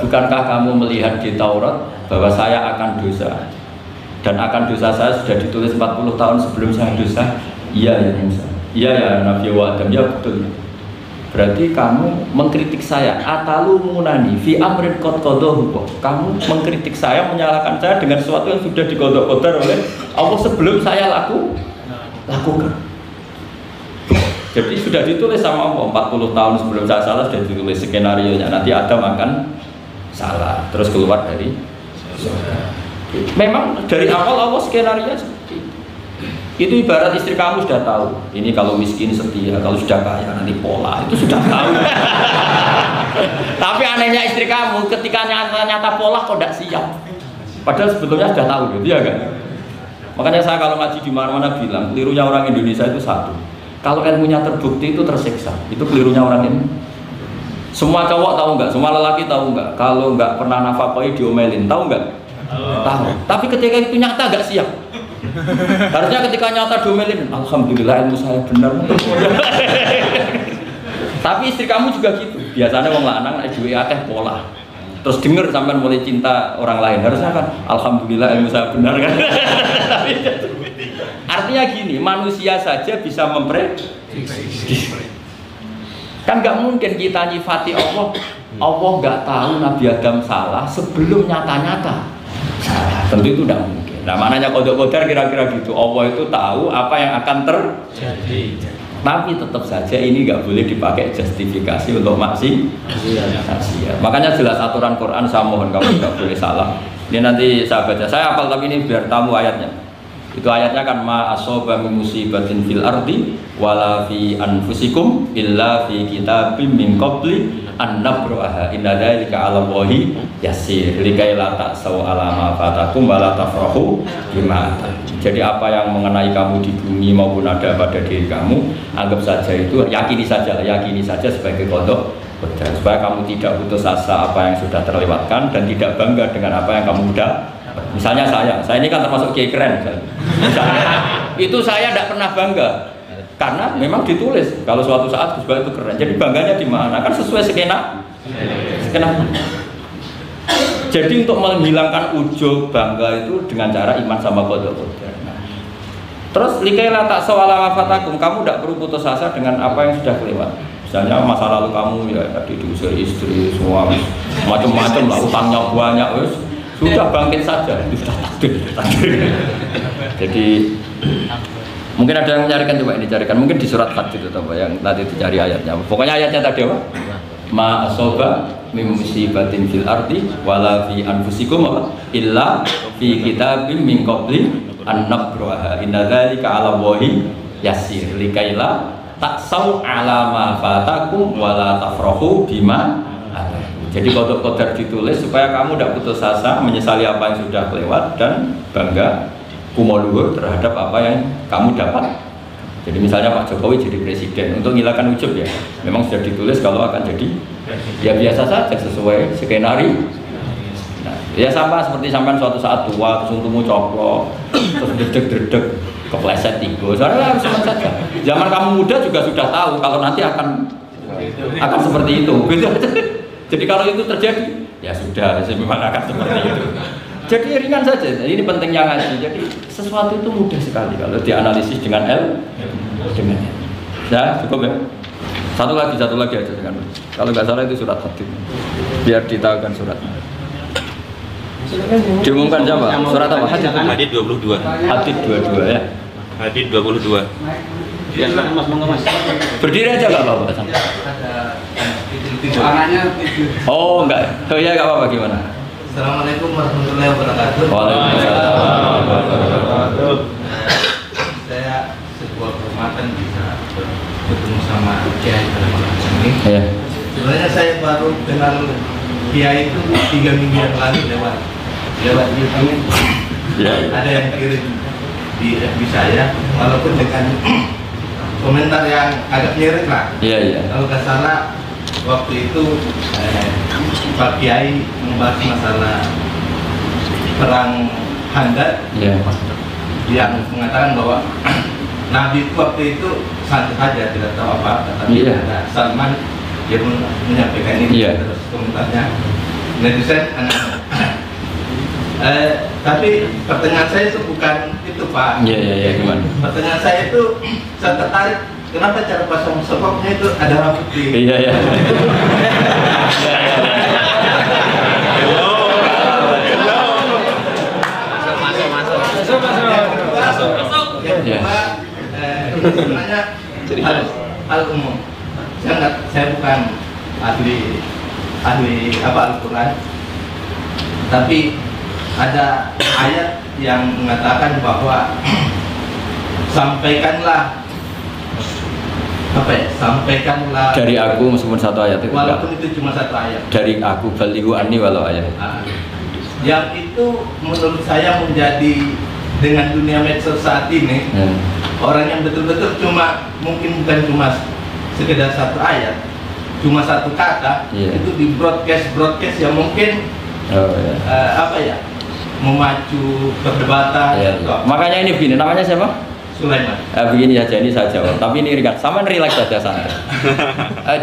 Bukankah kamu melihat di Taurat bahwa saya akan dosa? Dan akan dosa saya sudah ditulis 40 tahun sebelum saya dosa. Iya ya Musa. Iya ya Nabi Adam. Ya betul. Berarti kamu mengkritik saya. Atalu munani fi amrin qad qadahu. Kamu mengkritik saya, menyalahkan saya dengan sesuatu yang sudah dikodok-kodar oleh Allah sebelum saya lakukan. Jadi sudah ditulis sama Allah 40 tahun sebelum saya salah, sudah ditulis skenario nya. Nanti Adam akan salah terus keluar dari surga. Memang dari awal Allah skenario seperti itu. Itu ibarat istri kamu sudah tahu ini kalau miskin setia, kalau sudah kaya nanti pola, itu sudah tahu. Tapi anehnya istri kamu ketika nyata pola kok tidak siap, padahal sebetulnya sudah tahu gitu ya kan. Makanya saya kalau ngaji di mana-mana bilang kelirunya orang Indonesia itu satu, kalau ilmunya terbukti itu tersiksa, itu kelirunya orang ini. Semua cowok tahu nggak, semua lelaki tahu nggak, kalau nggak pernah nafkahi diomelin, tahu nggak? Tahu. Tapi ketika itu nyata nggak siap. Harusnya ketika nyata diomelin, alhamdulillah ilmu saya benar. Tapi istri kamu juga gitu. Biasanya wong lanang nek duwe akeh pola. Terus denger sampean mulai cinta orang lain. Harusnya kan alhamdulillah ilmu saya benar kan. Artinya gini, manusia saja bisa memprediksi. Kan nggak mungkin kita nyifati Allah. Allah nggak tahu Nabi Adam salah sebelum nyata-nyata. Tentu itu tidak mungkin. Nah maknanya kodok-kodar kira-kira gitu. Allah itu tahu apa yang akan terjadi. Tapi tetap saja ini nggak boleh dipakai justifikasi untuk maksiat. Makanya jelas aturan Quran, saya mohon kamu nggak boleh salah. Ini nanti saya baca. Saya hafal tapi ini biar tamu ayatnya. Itu ayatnya kan ma asoba min musibatin fil ardi wala fi anfusikum illa fi kitabim min qabli an nabraha inna dzalika 'ala Allahi yasir likai la ta'sau 'ala ma fatakum wa la tafrahu bima. Jadi apa yang mengenai kamu di bumi maupun ada pada diri kamu, anggap saja itu, yakini saja sebagai kodok, supaya kamu tidak putus asa apa yang sudah terlewatkan dan tidak bangga dengan apa yang kamu udah. Misalnya saya ini kan termasuk kiai keren misalnya, itu saya tidak pernah bangga karena memang ditulis kalau suatu saat Gus Bah itu keren. Jadi bangganya di mana? Kan sesuai skena. Jadi untuk menghilangkan ujub bangga itu dengan cara iman sama kodok. Terus likaila tak sawala mafatakum, kamu tidak perlu putus asa dengan apa yang sudah kelewat. Misalnya masa lalu kamu ya tadi diusir istri, suami, macam-macam lah, utangnya banyak, wes sudah bangkit saja, itu sudah takdir. Jadi mungkin ada yang mencarikan, coba ini carikan, mungkin di surat Hajj itu apa yang tadi dicari ayatnya. Pokoknya ayatnya tadi apa? Ma asoba min musibatin fil ardi wala fi anfusikum illa fi kitabim min qabli an nabraha inna dzalika 'ala Allahi yasir likaila taksau 'ala ma fatakum wala tafrahu bima. Jadi kodok-kodok ditulis supaya kamu tidak putus asa menyesali apa yang sudah lewat dan bangga kumoluhur terhadap apa yang kamu dapat. Jadi misalnya Pak Jokowi jadi presiden, untuk menghilangkan ujub ya, memang sudah ditulis kalau akan jadi, ya biasa saja sesuai skenario. Nah, ya sama seperti sampai suatu saat tua, terus untukmu coplok, terus dredeg-dredeg, kepleset tigo, soalnya sama saja. Zaman kamu muda juga sudah tahu kalau nanti akan seperti itu. Jadi kalau itu terjadi, ya sudah, memang akan seperti itu. Jadi ringan saja, ini pentingnya ngaji. Jadi sesuatu itu mudah sekali kalau dianalisis dengan dengan ya cukup ya. Satu lagi aja dengan. Kalau nggak salah itu surat Hadid. Biar ditahukan suratnya. Diumumkan siapa? Surat apa? Hadid 22. Hadid 22 ya. Hadid 22. Ya, Mas, monggo Mas. Berdiri aja nggak apa-apa. Oh enggak. Oh ya nggak apa-apa gimana? Assalamualaikum warahmatullahi wabarakatuh. Waalaikumsalam warahmatullahi wabarakatuh. Saya sebuah kehormatan bisa bertemu sama Kiai pada malam ini. Ya. Sebenarnya saya baru kenal Kiai itu 3 minggu yang lalu lewat YouTube. Ya. Ada yang kirim di FB saya, walaupun dengan komentar yang agak mirip lah. Iya, iya. Kalau nggak salah waktu itu Pak Kiai membahas masalah perang Handar, Iya. yang mengatakan bahwa Nabi itu waktu itu santai saja, tidak tahu apa, tapi Iya. ada Salman dia menyampaikan ini. Iya. Terus komentarnya netizen tapi pertanyaan saya itu bukan itu Pak. Iya, gimana? Pertanyaan saya itu saya tertarik kenapa cara pasang sokoknya itu ada rambut di. Iya. Yang kedua, sebenarnya hal umum. Saya bukan ahli Al-Quran, tapi ada ayat yang mengatakan bahwa sampaikanlah Dari aku meskipun satu ayat itu walaupun itu cuma satu ayat. Dari aku balighu anni walau ayat. Yang itu menurut saya menjadi dengan dunia medsos saat ini, orang yang betul-betul mungkin bukan cuma sekedar satu ayat, cuma satu kata, itu di broadcast yang mungkin memacu perdebatan. Makanya ini begini, namanya siapa? Sulaiman. Begini saja, ini saya jawab. Tapi ini ringan, sama relax saja santai.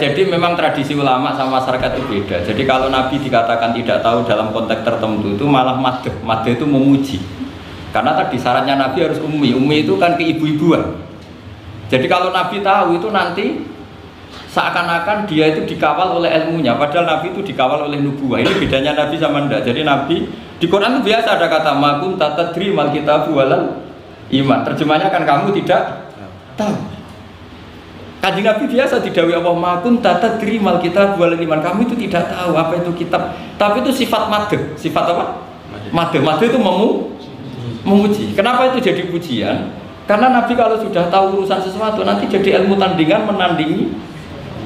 Jadi memang tradisi ulama sama masyarakat itu beda. Jadi kalau Nabi dikatakan tidak tahu dalam konteks tertentu itu malah madh. Madh itu memuji. Karena tadi syaratnya Nabi harus ummi. Ummi itu kan keibu-ibuan. Jadi kalau Nabi tahu itu nanti seakan-akan dia itu dikawal oleh ilmunya. Padahal Nabi itu dikawal oleh nubuwah. Ini bedanya Nabi sama ndak. Jadi Nabi di Quran itu biasa ada kata makum tatadri mal kitabu walal iman. Terjemahnya kan kamu tidak tahu. Kanjeng Nabi biasa didhawuhi Allah makum tatadri mal kitabu walal iman. Kamu itu tidak tahu apa itu kitab. Tapi itu sifat madh. Sifat apa? Madh. Madh itu memuji. Kenapa itu jadi pujian? Karena Nabi kalau sudah tahu urusan sesuatu nanti jadi ilmu tandingan menandingi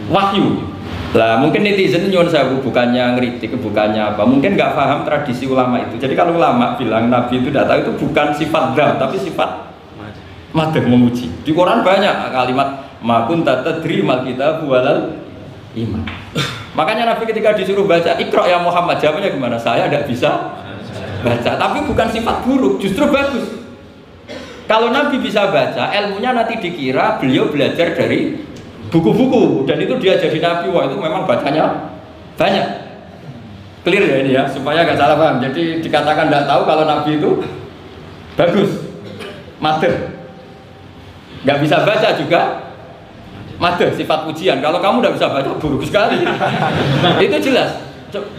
wahyu. Lah mungkin netizen nyuwun sewu bukannya ngeritik, bukannya apa, mungkin nggak paham tradisi ulama itu. Jadi kalau ulama bilang Nabi itu tidak tahu, itu bukan sifat dzat tapi sifat madh, memuji. Di Quran banyak kalimat ma kunta tadri mal kitabu walal iman. Makanya Nabi ketika disuruh baca Iqra ya Muhammad, jawabnya gimana? Saya tidak bisa baca. Tapi bukan sifat buruk, justru bagus. Kalau Nabi bisa baca, ilmunya nanti dikira beliau belajar dari buku-buku, dan itu dia jadi Nabi. Wah, itu memang bacanya banyak. Clear ya ini ya, supaya nggak salah paham. Jadi dikatakan tidak tahu kalau Nabi itu bagus, madh. Nggak bisa baca juga madh, sifat pujian. Kalau kamu nggak bisa baca, buruk sekali. Itu jelas.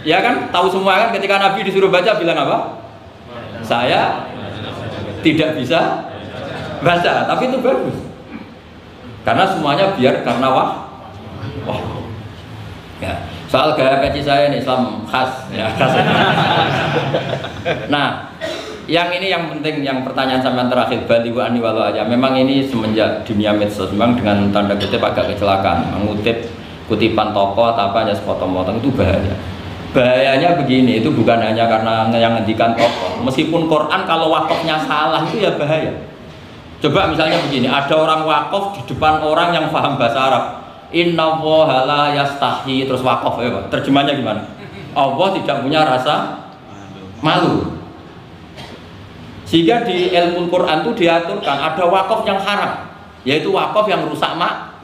Ya kan, tahu semua kan ketika Nabi disuruh baca bilang apa? Saya tidak bisa baca, tapi itu bagus. Karena semuanya biar karena wah. Ya, soal gaya peci saya ini Islam khas ya, khas. Nah, yang ini yang penting, yang pertanyaan sampean terakhir balighu anni walau aja. Memang ini semenjak dunia medsos memang dengan tanda kutip agak kecelakaan mengutip kutipan tokoh atau apa aja sepotong-potong itu bahaya. Bahayanya begini, itu bukan hanya karena yang ngendikan tokoh. Meskipun Quran kalau wakafnya salah itu ya bahaya. Coba misalnya begini, ada orang wakaf di depan orang yang paham bahasa Arab. Inna Allaha la yastahi, terus wakaf ya Pak. Terjemahnya gimana? Allah tidak punya rasa malu. Sehingga di ilmu Quran itu diaturkan ada wakaf yang haram, yaitu wakaf yang rusak makna.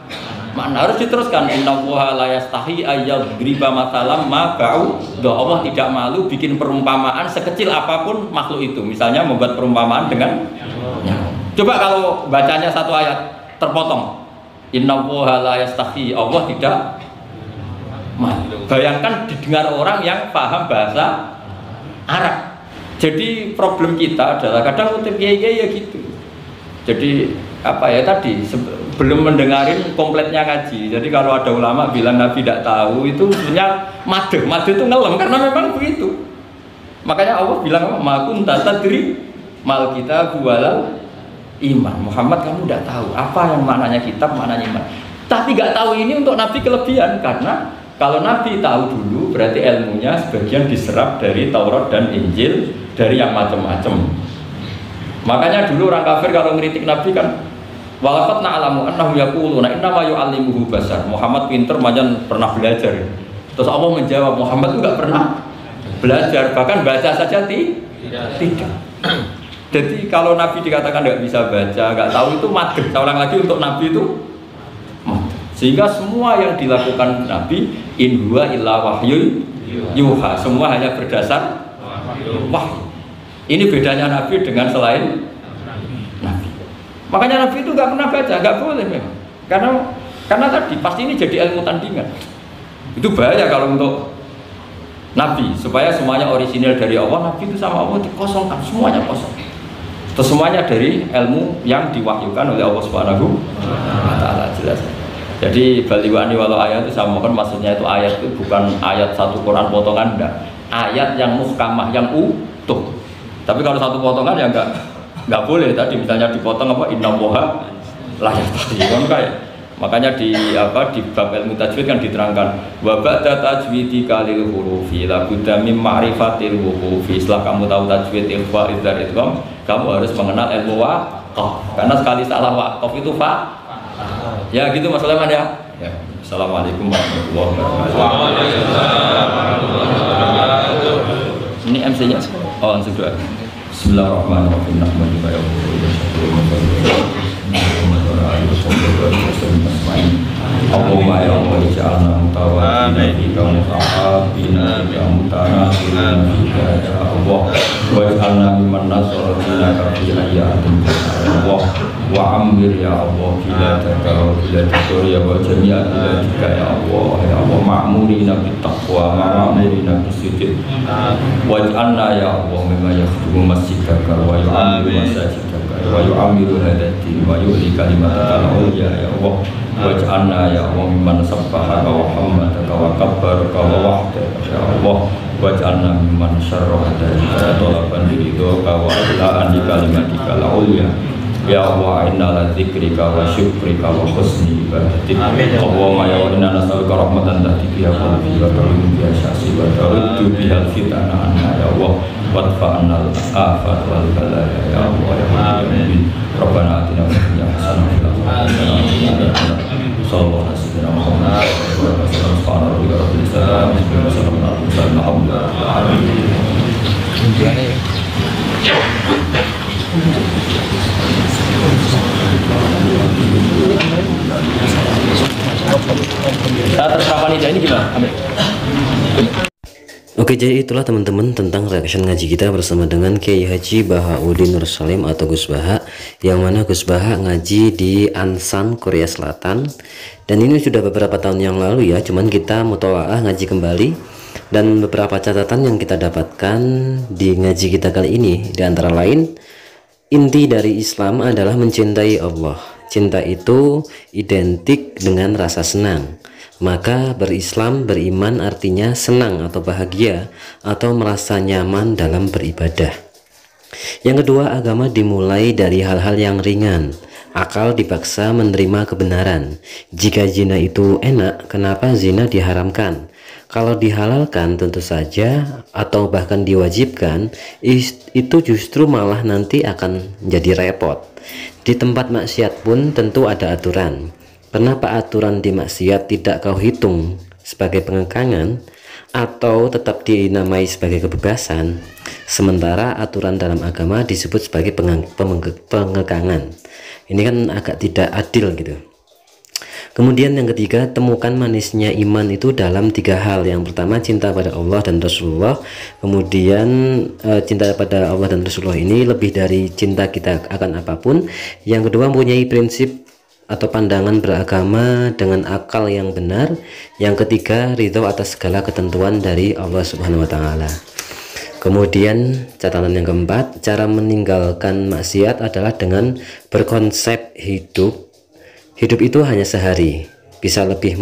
Harus diteruskan Inna Allaha la yastahi ayyadriba matalam ma ba'u. Allah tidak malu bikin perumpamaan sekecil apapun makhluk itu. Misalnya membuat perumpamaan dengan nyamuk. Coba kalau bacanya satu ayat terpotong. Inna Allaha la yastahi, Allah tidak malu. Bayangkan didengar orang yang paham bahasa Arab. Jadi problem kita adalah kadang kutip ya gitu. Jadi apa ya tadi belum mendengarin kompletnya ngaji. Jadi kalau ada ulama bilang Nabi tidak tahu, itu sebenarnya madh itu ngelem karena memang begitu. Makanya Allah bilang ma kunta tadri mal kitabu walal iman. Muhammad kamu tidak tahu apa yang maknanya kitab, maknanya iman. Tapi nggak tahu ini untuk Nabi kelebihan, karena kalau Nabi tahu dulu berarti ilmunya sebagian diserap dari Taurat dan Injil, dari yang macam-macam. Makanya dulu orang kafir kalau ngeritik Nabi kan, walaqad na'lamu annahu yaquluna inna ma yu'allimuhu basar. Muhammad pinter macam pernah belajar. Terus Allah menjawab, Muhammad itu enggak pernah belajar, bahkan baca saja tidak. Jadi kalau Nabi dikatakan nggak bisa baca, nggak tahu itu madhab. Saya ulang lagi, untuk Nabi itu madhab. Sehingga semua yang dilakukan Nabi in huwa illa wahyu yuha, semua hanya berdasar wahyu. Ini bedanya Nabi dengan selain Nabi. Makanya Nabi itu nggak pernah baca, nggak boleh memang. Karena tadi pasti ini jadi ilmu tandingan. Itu bahaya kalau untuk Nabi, supaya semuanya orisinal dari Allah. Nabi itu sama Allah dikosongkan, semuanya kosong. Terus semuanya dari ilmu yang diwahyukan oleh Allah Subhanahu wa Ta'ala, jelas. Jadi baliwani walau ayat itu sama kan, maksudnya itu ayat itu bukan ayat satu Quran potongan, enggak. Ayat yang muhkamah, yang utuh. Tapi kalau satu potongan ya enggak boleh. Tadi misalnya dipotong apa, inna woha lah ya tadi kan kayak. Makanya di bab ilmu tajwid kan diterangkan wa ba'da tajwidi kalil hurufi la budda mim ma'rifatil wuqufi. Setelah kamu tahu tajwid, ikhfa, idhar, idgham, kamu harus mengenal ilmu waqaf. Karena sekali salah waqaf itu fa. Ya gitu Mas Sulaiman ya. Ya. Assalamualaikum warahmatullahi wabarakatuh. Ini MC-nya. Oh, langsung doa. Bismillahirrahmanirrahim. Allahumma ya Allah ij'alna mutawaddina bika mutahabbina bika mutanasirina bika ya Allah waj'alna mimman nasara dinaka fi hayyatin Allah wa ammir ya Allah biladaka wa bilad Syria wa jami'a biladika ya Allah ma'murina bittaqwa ma'murina bisidq waj'alna ya Allah mimma yakhdumu masjidaka wa yu'ammiru masajidaka wa yu'ammiru hadati wa yu'li kalimataka al-ulya ya Allah waj'alna ya Allah mimman sabbahaka wa hamdaka wa kabbaraka wa wahdaka ya Allah waj'alna mimman syarraha dalika talaban liridhaka wa ila'an di kalimatika al-ulya ya Allah inna la dzikrika wa syukrika wa husni ibadatik Allahumma ya inna nas'aluka rahmatan tahdi biha qalbi wa ta'lumu biha syasi wa taruddu biha al-fitana anna ya Allah wadfa'anna al-afat wal balaya ya Allah ya amin Rabbana atina fid dunya hasanah wa fil akhirati hasanah sallallahu alaihi wasallam subhanallahi wa Oke, jadi itulah teman-teman tentang reaction ngaji kita bersama dengan Kiai Haji Bahauddin Nur Salim atau Gus Baha, yang mana Gus Baha ngaji di Ansan, Korea Selatan. Dan ini sudah beberapa tahun yang lalu ya, cuman kita mutolaah ngaji kembali. Dan beberapa catatan yang kita dapatkan di ngaji kita kali ini, di antara lain, inti dari Islam adalah mencintai Allah. Cinta itu identik dengan rasa senang. Maka berislam, beriman artinya senang atau bahagia atau merasa nyaman dalam beribadah. Yang kedua, agama dimulai dari hal-hal yang ringan. Akal dipaksa menerima kebenaran. Jika zina itu enak, kenapa zina diharamkan? Kalau dihalalkan tentu saja atau bahkan diwajibkan, itu justru malah nanti akan jadi repot. Di tempat maksiat pun tentu ada aturan. Kenapa aturan di maksiat tidak kau hitung sebagai pengekangan atau tetap dinamai sebagai kebebasan, sementara aturan dalam agama disebut sebagai pengekangan? Ini kan agak tidak adil gitu. Kemudian yang ketiga, temukan manisnya iman itu dalam 3 hal. Yang pertama, cinta pada Allah dan Rasulullah. Kemudian cinta pada Allah dan Rasulullah ini lebih dari cinta kita akan apapun. Yang kedua, mempunyai prinsip atau pandangan beragama dengan akal yang benar. Yang ketiga, ridho atas segala ketentuan dari Allah Subhanahu wa Ta'ala. Kemudian catatan yang keempat, cara meninggalkan maksiat adalah dengan berkonsep hidup itu hanya sehari. Bisa lebih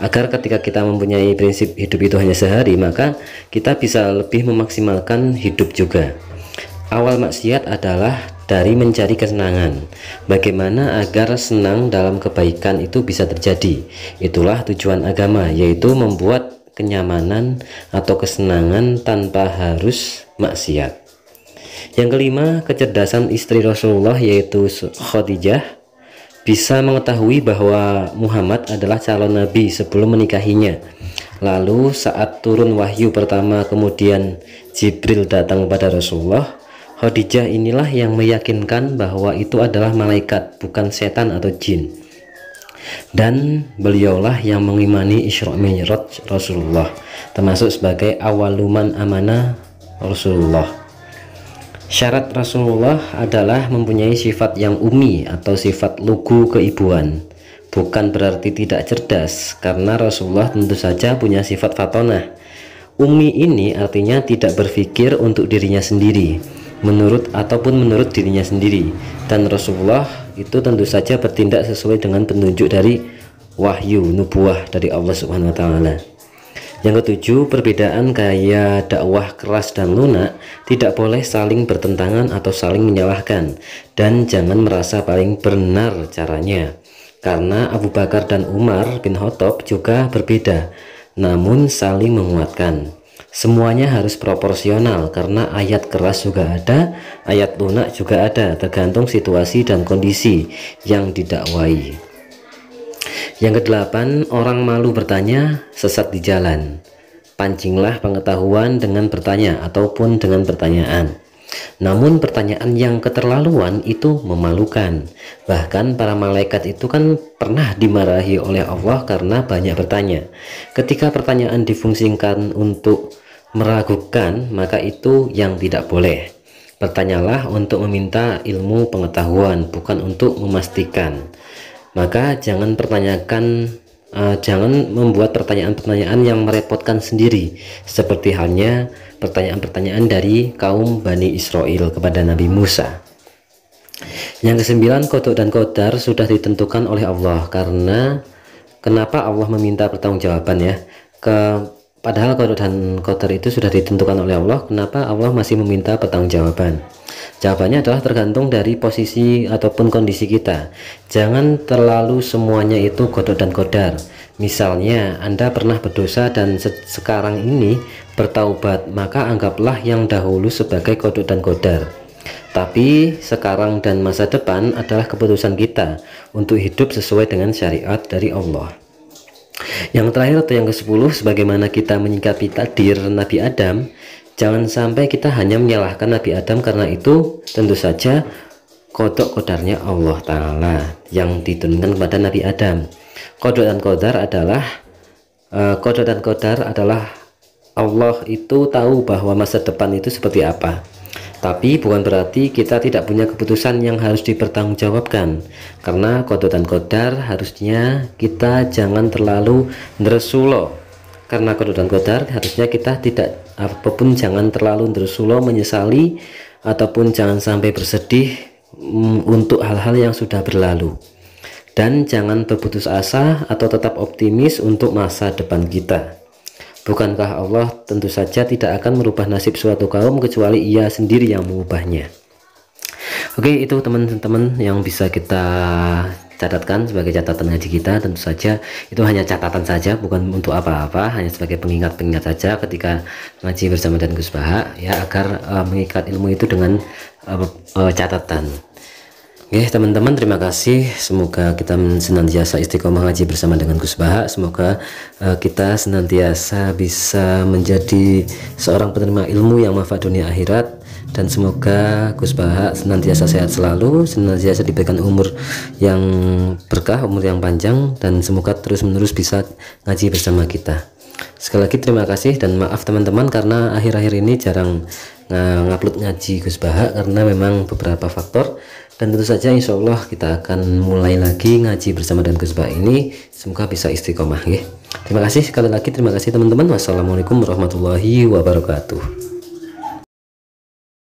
agar ketika kita mempunyai prinsip hidup itu hanya sehari, maka kita bisa lebih memaksimalkan hidup juga. Awal maksiat adalah dari mencari kesenangan. Bagaimana agar senang dalam kebaikan itu bisa terjadi? Itulah tujuan agama, yaitu membuat kenyamanan atau kesenangan tanpa harus maksiat. Yang kelima, kecerdasan istri Rasulullah yaitu Khadijah bisa mengetahui bahwa Muhammad adalah calon nabi sebelum menikahinya. Lalu saat turun wahyu pertama kemudian Jibril datang kepada Rasulullah, Khadijah inilah yang meyakinkan bahwa itu adalah malaikat, bukan setan atau jin. Dan beliaulah yang mengimani Isra Mi'raj Rasulullah, termasuk sebagai awaluman amanah Rasulullah. Syarat Rasulullah adalah mempunyai sifat yang umi atau sifat lugu keibuan. Bukan berarti tidak cerdas, karena Rasulullah tentu saja punya sifat fatonah. Umi ini artinya tidak berpikir untuk dirinya sendiri, menurut dirinya sendiri. Dan Rasulullah itu tentu saja bertindak sesuai dengan petunjuk dari wahyu nubuah dari Allah Subhanahu wa taala. Yang ketujuh, perbedaan gaya dakwah keras dan lunak tidak boleh saling bertentangan atau saling menyalahkan, dan jangan merasa paling benar caranya, karena Abu Bakar dan Umar bin Khattab juga berbeda, namun saling menguatkan. Semuanya harus proporsional, karena ayat keras juga ada, ayat lunak juga ada, tergantung situasi dan kondisi yang didakwai. Yang kedelapan, orang malu bertanya, sesat di jalan. Pancinglah pengetahuan dengan bertanya ataupun dengan pertanyaan. Namun pertanyaan yang keterlaluan itu memalukan. Bahkan para malaikat itu kan pernah dimarahi oleh Allah karena banyak bertanya. Ketika pertanyaan difungsikan untuk meragukan, maka itu yang tidak boleh. Bertanyalah untuk meminta ilmu pengetahuan, bukan untuk memastikan. Maka jangan membuat pertanyaan-pertanyaan yang merepotkan sendiri, seperti halnya pertanyaan-pertanyaan dari kaum Bani Israel kepada Nabi Musa. Yang kesembilan, qada dan qadar sudah ditentukan oleh Allah. Karena kenapa Allah meminta pertanggungjawaban ya? Padahal qada dan qadar itu sudah ditentukan oleh Allah, kenapa Allah masih meminta pertanggungjawaban? Jawabannya adalah tergantung dari posisi ataupun kondisi kita. Jangan terlalu semuanya itu qada dan qadar. Misalnya Anda pernah berdosa dan sekarang ini bertaubat, maka anggaplah yang dahulu sebagai qada dan qadar. Tapi sekarang dan masa depan adalah keputusan kita untuk hidup sesuai dengan syariat dari Allah. Yang terakhir atau yang ke-10, sebagaimana kita menyikapi takdir Nabi Adam, jangan sampai kita hanya menyalahkan Nabi Adam, karena itu tentu saja qada qadarnya Allah Ta'ala yang diturunkan kepada Nabi Adam. Qada dan qadar adalah Allah itu tahu bahwa masa depan itu seperti apa. Tapi bukan berarti kita tidak punya keputusan yang harus dipertanggungjawabkan, karena qada dan qadar harusnya kita jangan terlalu ndersulo. Karena qada dan qadar harusnya kita tidak apapun jangan terlalu ndersulo menyesali, ataupun jangan sampai bersedih untuk hal-hal yang sudah berlalu. Dan jangan berputus asa atau tetap optimis untuk masa depan kita. Bukankah Allah tentu saja tidak akan merubah nasib suatu kaum kecuali Ia sendiri yang mengubahnya. Oke, itu teman-teman yang bisa kita catatkan sebagai catatan ngaji kita. Tentu saja itu hanya catatan saja, bukan untuk apa-apa, hanya sebagai pengingat-pengingat saja ketika ngaji bersama dan Gus Baha, ya, agar mengikat ilmu itu dengan catatan. Oke teman-teman, terima kasih. Semoga kita senantiasa istiqomah ngaji bersama dengan Gus Baha. Semoga kita senantiasa bisa menjadi seorang penerima ilmu yang manfaat dunia akhirat. Dan semoga Gus Baha senantiasa sehat selalu, senantiasa diberikan umur yang berkah, umur yang panjang, dan semoga terus-menerus bisa ngaji bersama kita. Sekali lagi terima kasih, dan maaf teman-teman karena akhir-akhir ini jarang ngupload ngaji Gus Baha karena memang beberapa faktor. Dan tentu saja insya Allah kita akan mulai lagi ngaji bersama dengan Gus Baha ini. Semoga bisa istiqomah ya. Terima kasih sekali lagi, terima kasih teman-teman. Wassalamualaikum warahmatullahi wabarakatuh.